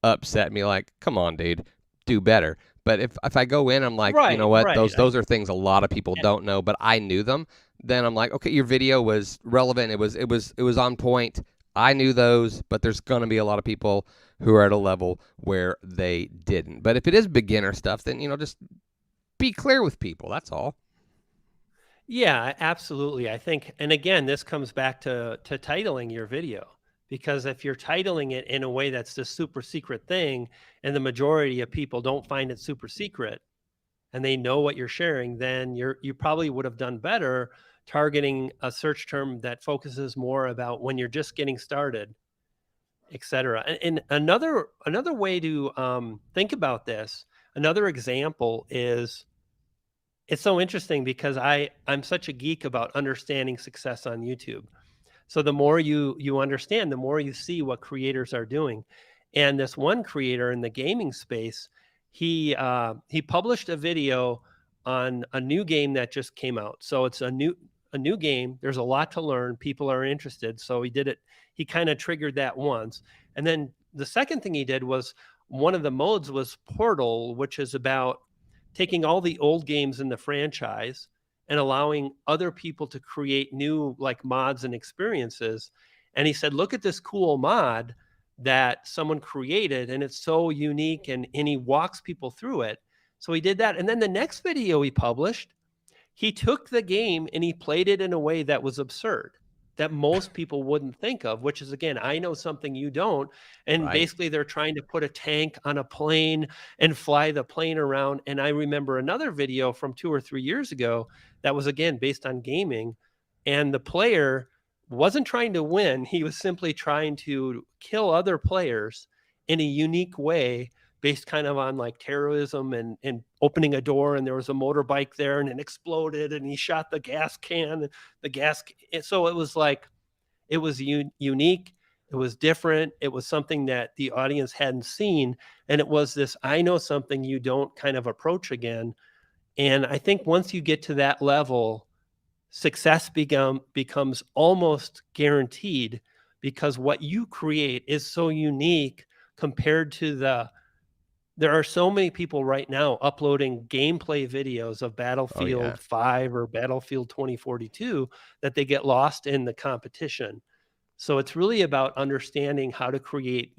S1: upset and be like, come on, dude, do better. But if I go in, I'm like, you
S2: Right,
S1: know what,
S2: right.
S1: those are things a lot of people don't know, but I knew them. Then I'm like, okay, your video was relevant. It was on point. I knew those, but there's gonna be a lot of people who are at a level where they didn't. But if it is beginner stuff, then just be clear with people. That's all.
S2: Yeah, absolutely. I think, and again, this comes back to titling your video, because if you're titling it in a way that's the super secret thing, and the majority of people don't find it super secret, and they know what you're sharing, then you probably would have done better targeting a search term that focuses more about when you're just getting started, et cetera. And another way to think about this, Another example is, it's so interesting because I'm such a geek about understanding success on YouTube. So the more you understand, the more you see what creators are doing. And this one creator in the gaming space, he published a video on a new game that just came out. So it's a new game. There's a lot to learn. People are interested. So he did it. He kind of triggered that once. And then the second thing he did was, one of the modes was Portal, which is about taking all the old games in the franchise and allowing other people to create new like mods and experiences. And he said, look at this cool mod that someone created, and it's so unique, and he walks people through it. So he did that. And then the next video he published, he took the game and he played it in a way that was absurd, that most people wouldn't think of, which is, again, I know something you don't. And
S1: Right.
S2: basically they're trying to put a tank on a plane and fly the plane around. And I remember another video from 2 or 3 years ago that was, again, based on gaming, and the player wasn't trying to win. He was simply trying to kill other players in a unique way, based kind of on like terrorism, and opening a door, and there was a motorbike there and it exploded and he shot the gas can, so it was like, it was unique, it was different, it was something that the audience hadn't seen, and it was this I know something you don't kind of approach again. And I think once you get to that level, success becomes almost guaranteed, because what you create is so unique compared to there are so many people right now uploading gameplay videos of
S1: Oh yeah.
S2: Battlefield 5 or Battlefield 2042 that they get lost in the competition. So it's really about understanding how to create,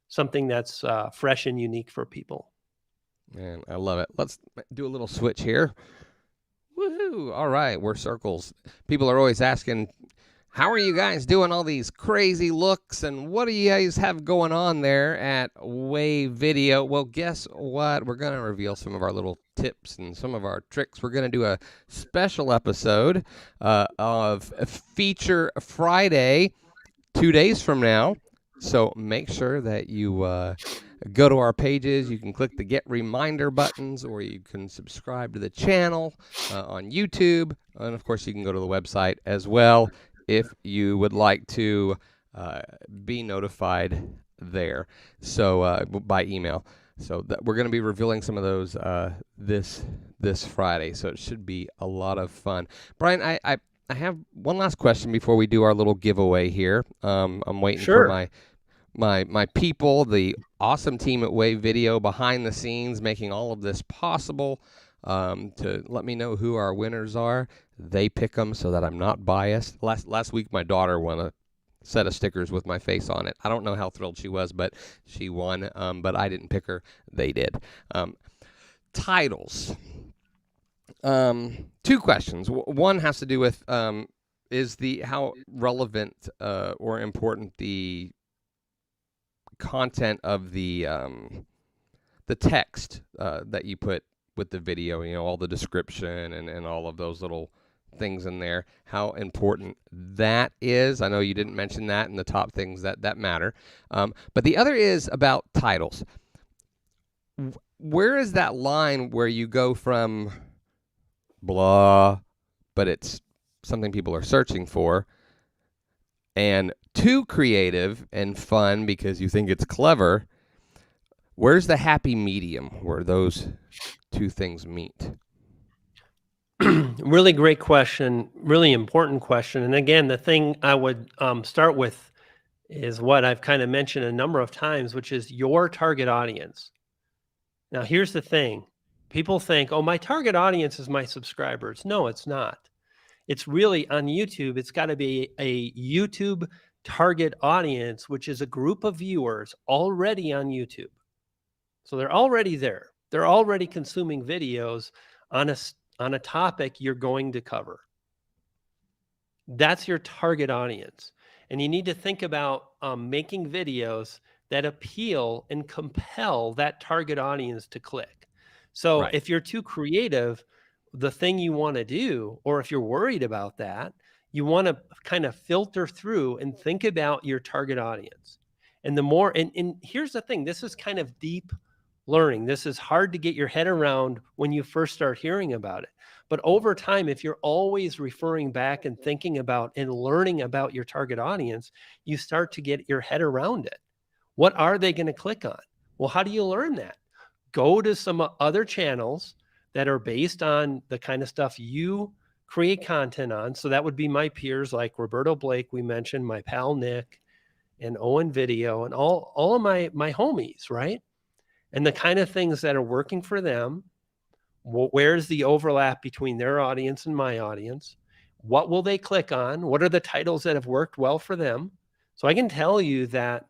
S2: something that's fresh and unique for people.
S1: Man, I love it. Let's do a little switch here. Woohoo! All right, we're circles. People are always asking, how are you guys doing all these crazy looks, and what do you guys have going on there at Wave.video? Well, guess what? We're going to reveal some of our little tips and some of our tricks. We're going to do a special episode of Feature Friday 2 days from now. So make sure that you go to our pages. You can click the get reminder buttons, or you can subscribe to the channel on YouTube. And of course, you can go to the website as well if you would like to be notified there. So by email. So we're going to be revealing some of those this Friday. So it should be a lot of fun. Brian, I have one last question before we do our little giveaway here. I'm waiting for
S2: Sure.
S1: my people, the awesome team at Wave.video behind the scenes, making all of this possible, to let me know who our winners are. They pick them so that I'm not biased. Last week, my daughter won a set of stickers with my face on it. I don't know how thrilled she was, but she won. But I didn't pick her. They did. Titles. Two questions. One has to do with is how relevant or important the content of the text that you put with the video, all the description and all of those little things in there, how important that is. I know you didn't mention that in the top things that matter. But the other is about titles. Where is that line where you go from blah, but it's something people are searching for, and too creative and fun because you think it's clever? Where's the happy medium where those two things meet?
S2: Really great question, really important question. And again, the thing I would start with is what I've kind of mentioned a number of times, which is your target audience. Now, here's the thing. People think, oh, my target audience is my subscribers. No, it's not. It's really on YouTube. It's got to be a YouTube target audience, which is a group of viewers already on YouTube. So they're already there. They're already consuming videos on a topic you're going to cover. That's your target audience. And you need to think about making videos that appeal and compel that target audience to click. So
S1: Right.
S2: if you're too creative, the thing you want to do, or if you're worried about that, you want to kind of filter through and think about your target audience. And the more, and here's the thing, this is kind of deep learning. This is hard to get your head around when you first start hearing about it. But over time, if you're always referring back and thinking about and learning about your target audience, you start to get your head around it. What are they going to click on? Well, how do you learn that? Go to some other channels that are based on the kind of stuff you create content on. So that would be my peers like Roberto Blake, we mentioned, my pal Nick, and Wave.video, and all of my homies, right? And the kind of things that are working for them. Where's the overlap between their audience and my audience? What will they click on? What are the titles that have worked well for them? So I can tell you that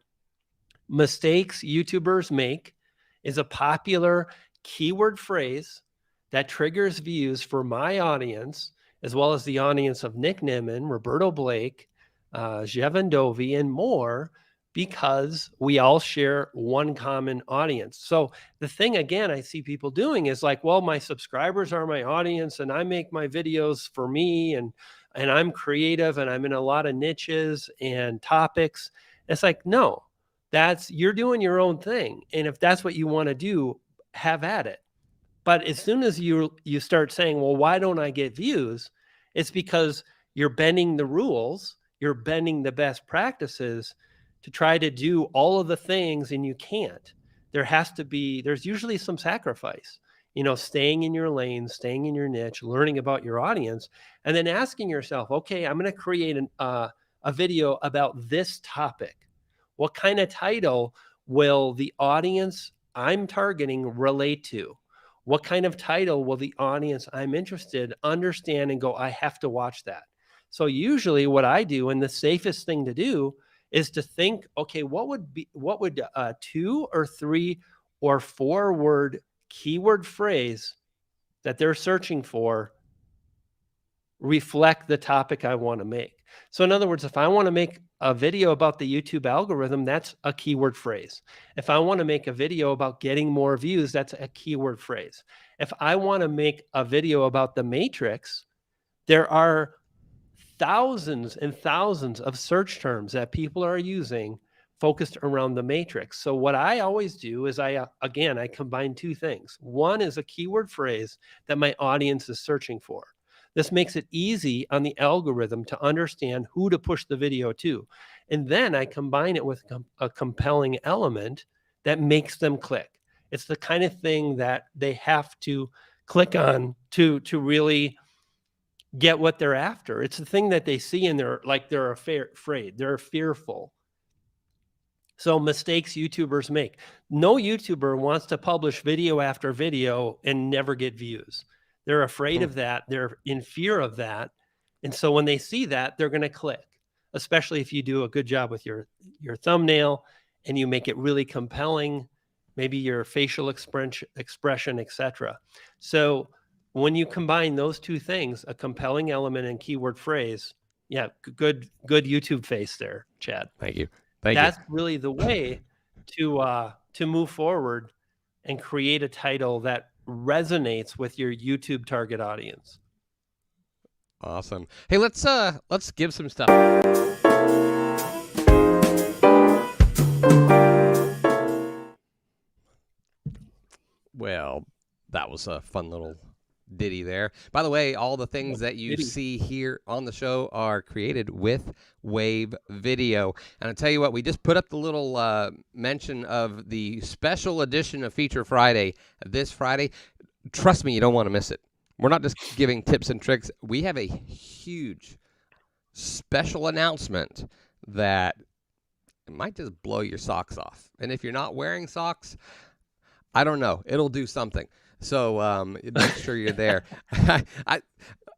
S2: mistakes YouTubers make is a popular keyword phrase that triggers views for my audience, as well as the audience of Nick Nimmin, Roberto Blake, Jevon Dovey, and more, because we all share one common audience. So the thing, again, I see people doing is like, well, my subscribers are my audience and I make my videos for me, and I'm creative and I'm in a lot of niches and topics. It's like, no, you're doing your own thing. And if that's what you want to do, have at it. But as soon as you start saying, well, why don't I get views? It's because you're bending the rules, you're bending the best practices to try to do all of the things, and you can't. There's usually some sacrifice, staying in your lane, staying in your niche, learning about your audience, and then asking yourself, okay, I'm going to create a video about this topic. What kind of title will the audience I'm targeting relate to? What kind of title will the audience I'm interested understand and go, I have to watch that? So usually what I do, and the safest thing to do, is to think, okay, what would a 2 or 3 or 4 word keyword phrase that they're searching for reflect the topic I want to make? So in other words, if I want to make a video about the YouTube algorithm, that's a keyword phrase. If I want to make a video about getting more views, that's a keyword phrase. If I want to make a video about the matrix, there are thousands and thousands of search terms that people are using focused around the matrix. So what I always do is I combine two things. One is a keyword phrase that my audience is searching for. This makes it easy on the algorithm to understand who to push the video to. And then I combine it with a compelling element that makes them click. It's the kind of thing that they have to click on to really get what they're after. It's the thing that they see and they're afraid, they're fearful. So mistakes YouTubers make. No YouTuber wants to publish video after video and never get views. They're afraid of that. They're in fear of that. And so when they see that, they're going to click, especially if you do a good job with your thumbnail and you make it really compelling, maybe your facial expression, etc. So when you combine those two things, a compelling element and keyword phrase, yeah, good YouTube face there, Chad.
S1: Thank you.
S2: That's really the way to move forward and create a title that resonates with your YouTube target audience.
S1: Awesome. Hey, let's give some stuff. Well, that was a fun little ditty there. By the way, all the things that you see here on the show are created with Wave.video. And I'll tell you what, we just put up the little mention of the special edition of Feature Friday this Friday. Trust me, you don't want to miss it. We're not just giving tips and tricks. We have a huge special announcement that might just blow your socks off. And if you're not wearing socks, I don't know. It'll do something. So make sure you're there.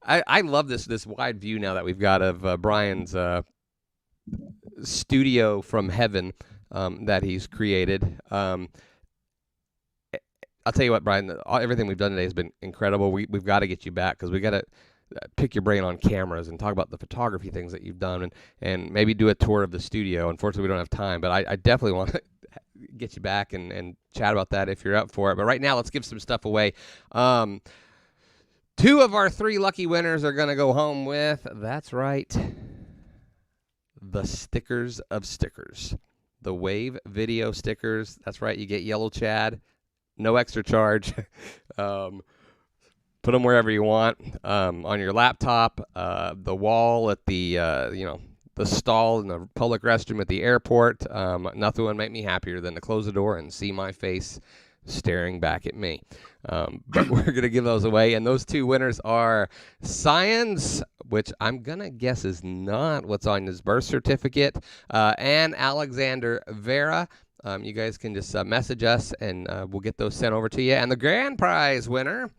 S1: I love this wide view now that we've got of Brian's studio from heaven that he's created. I'll tell you what, Brian, everything we've done today has been incredible. We've got to get you back because we got to pick your brain on cameras and talk about the photography things that you've done and maybe do a tour of the studio. Unfortunately, we don't have time, but I definitely want to get you back and chat about that if you're up for it. But right now, let's give some stuff away. 2 of our 3 lucky winners are going to go home with, that's right, the stickers of stickers. The Wave video stickers. That's right, you get Yellow Chad no extra charge. um, Put them wherever you want, on your laptop, the wall at the the stall in the public restroom at the airport. Nothing would make me happier than to close the door and see my face staring back at me. But we're gonna give those away, and those two winners are Science, which I'm gonna guess is not what's on his birth certificate, and Alexander Vera. You guys can just message us, and we'll get those sent over to you. And the grand prize winner,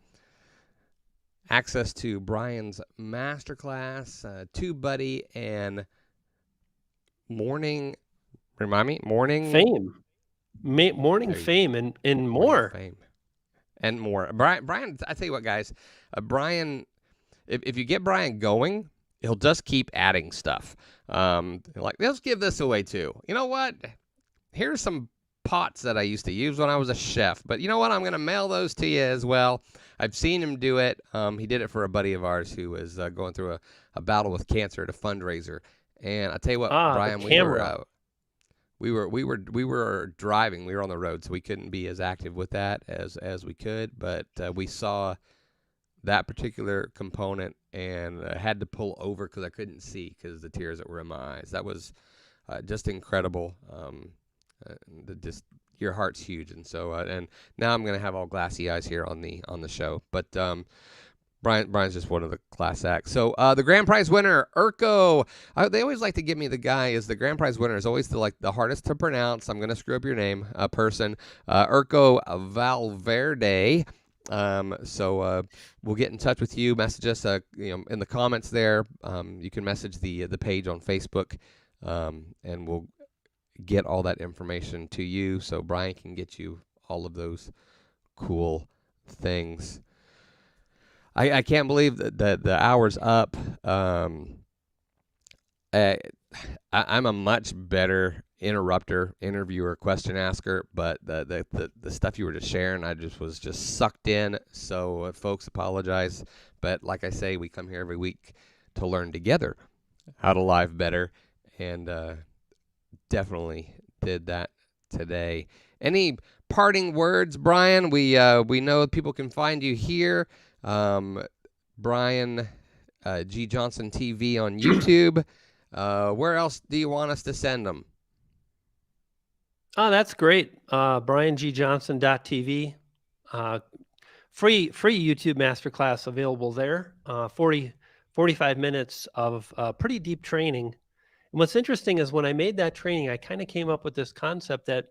S1: access to Brian's masterclass, TubeBuddy, and morning. Remind me, morning
S2: fame, morning fame, and more.
S1: Fame and more. Brian, I tell you what, guys, Brian, if you get Brian going, he'll just keep adding stuff. Like, let's give this away too. You know what? Here's some pots that I used to use when I was a chef, but you know what? I'm going to mail those to you as well. I've seen him do it. He did it for a buddy of ours who was going through a battle with cancer at a fundraiser. And I tell you what, Brian, we were driving. We were on the road, so we couldn't be as active with that as we could. But we saw that particular component and had to pull over because I couldn't see because the tears that were in my eyes. That was just incredible. Just your heart's huge, and so and now I'm gonna have all glassy eyes here on the show. But Brian's just one of the class acts. So the grand prize winner, Urko. They always like to give me the guy as the grand prize winner is always the hardest to pronounce. I'm gonna screw up your name, person. Urko Valverde. So we'll get in touch with you. Message us, in the comments there. You can message the page on Facebook, and we'll get all that information to you so Brian can get you all of those cool things. I can't believe that the hour's up. I'm a much better interviewer, question asker, but the stuff you were just sharing, I was just sucked in. So folks, apologize, but like I say, we come here every week to learn together how to live better, and definitely did that today. Any parting words, Brian? We know people can find you here, Brian G. Johnson TV on YouTube. Where else do you want us to send them?
S2: Oh, that's great. BrianGJohnson.tv. Free YouTube masterclass available there. 45 minutes of pretty deep training. And what's interesting is when I made that training, I kind of came up with this concept that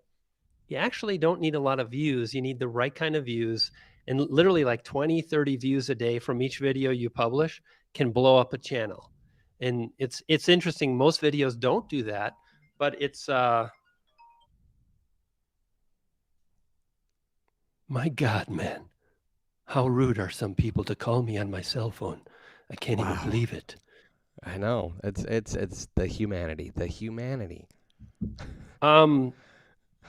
S2: you actually don't need a lot of views. You need the right kind of views. And literally like 20, 30 views a day from each video you publish can blow up a channel. And it's interesting. Most videos don't do that, but it's my God, man, how rude are some people to call me on my cell phone? I can't even believe it.
S1: I know. It's the humanity.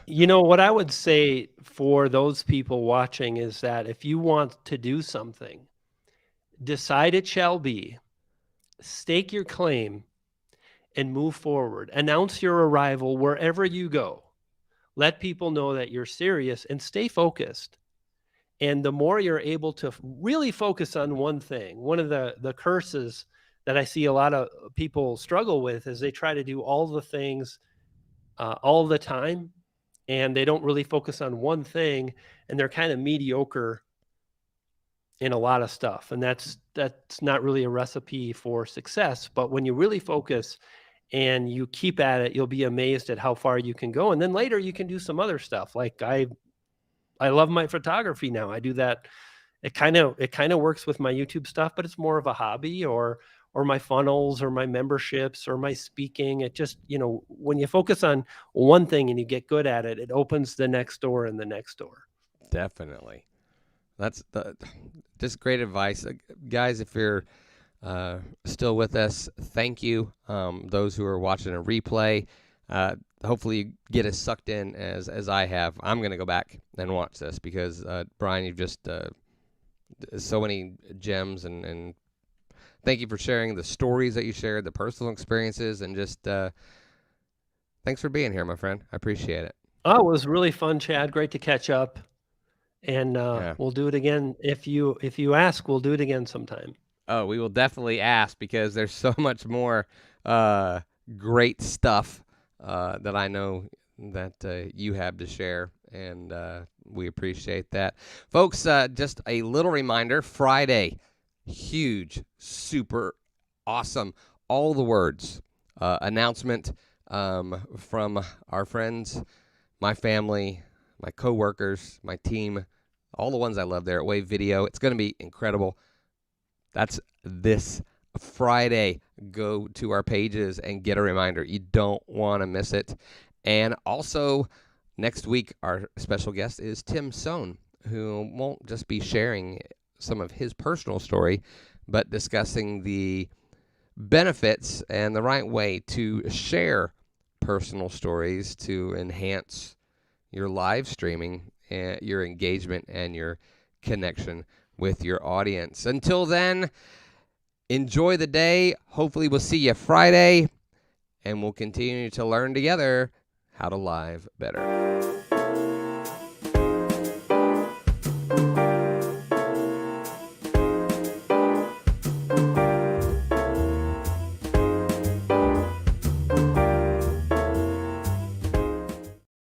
S2: What I would say for those people watching is that if you want to do something, decide it shall be, stake your claim, and move forward. Announce your arrival wherever you go. Let people know that you're serious and stay focused. And the more you're able to really focus on one thing, one of the curses that I see a lot of people struggle with is they try to do all the things all the time, and they don't really focus on one thing, and they're kind of mediocre in a lot of stuff. And that's not really a recipe for success. But when you really focus and you keep at it, you'll be amazed at how far you can go. And then later you can do some other stuff. Like I love my photography now. I do that. It kind of works with my YouTube stuff, but it's more of a hobby, or my funnels, or my memberships, or my speaking. It just, when you focus on one thing and you get good at it, it opens the next door and the next door.
S1: Definitely. That's just great advice. Guys, if you're still with us, thank you. Those who are watching a replay, hopefully you get as sucked in as I have. I'm going to go back and watch this because, Brian, you've just so many gems, and thank you for sharing the stories that you shared, the personal experiences, and just thanks for being here, my friend. I appreciate it.
S2: Oh, it was really fun, Chad. Great to catch up. and
S1: Yeah.
S2: we'll do it again. If you ask, we'll do it again sometime.
S1: Oh, we will definitely ask because there's so much more uh, great stuff that I know that you have to share, and we appreciate that. Folks, just a little reminder, Friday, huge, super awesome, all the words, announcement from our friends, my family, my coworkers, my team, all the ones I love there at Wave.video. It's going to be incredible. That's this Friday. Go to our pages and get a reminder. You don't want to miss it. And also, next week, our special guest is Tim Sohn, who won't just be sharing some of his personal story, but discussing the benefits and the right way to share personal stories to enhance your live streaming, and your engagement, and your connection with your audience. Until then, enjoy the day. Hopefully, we'll see you Friday, and we'll continue to learn together how to live better.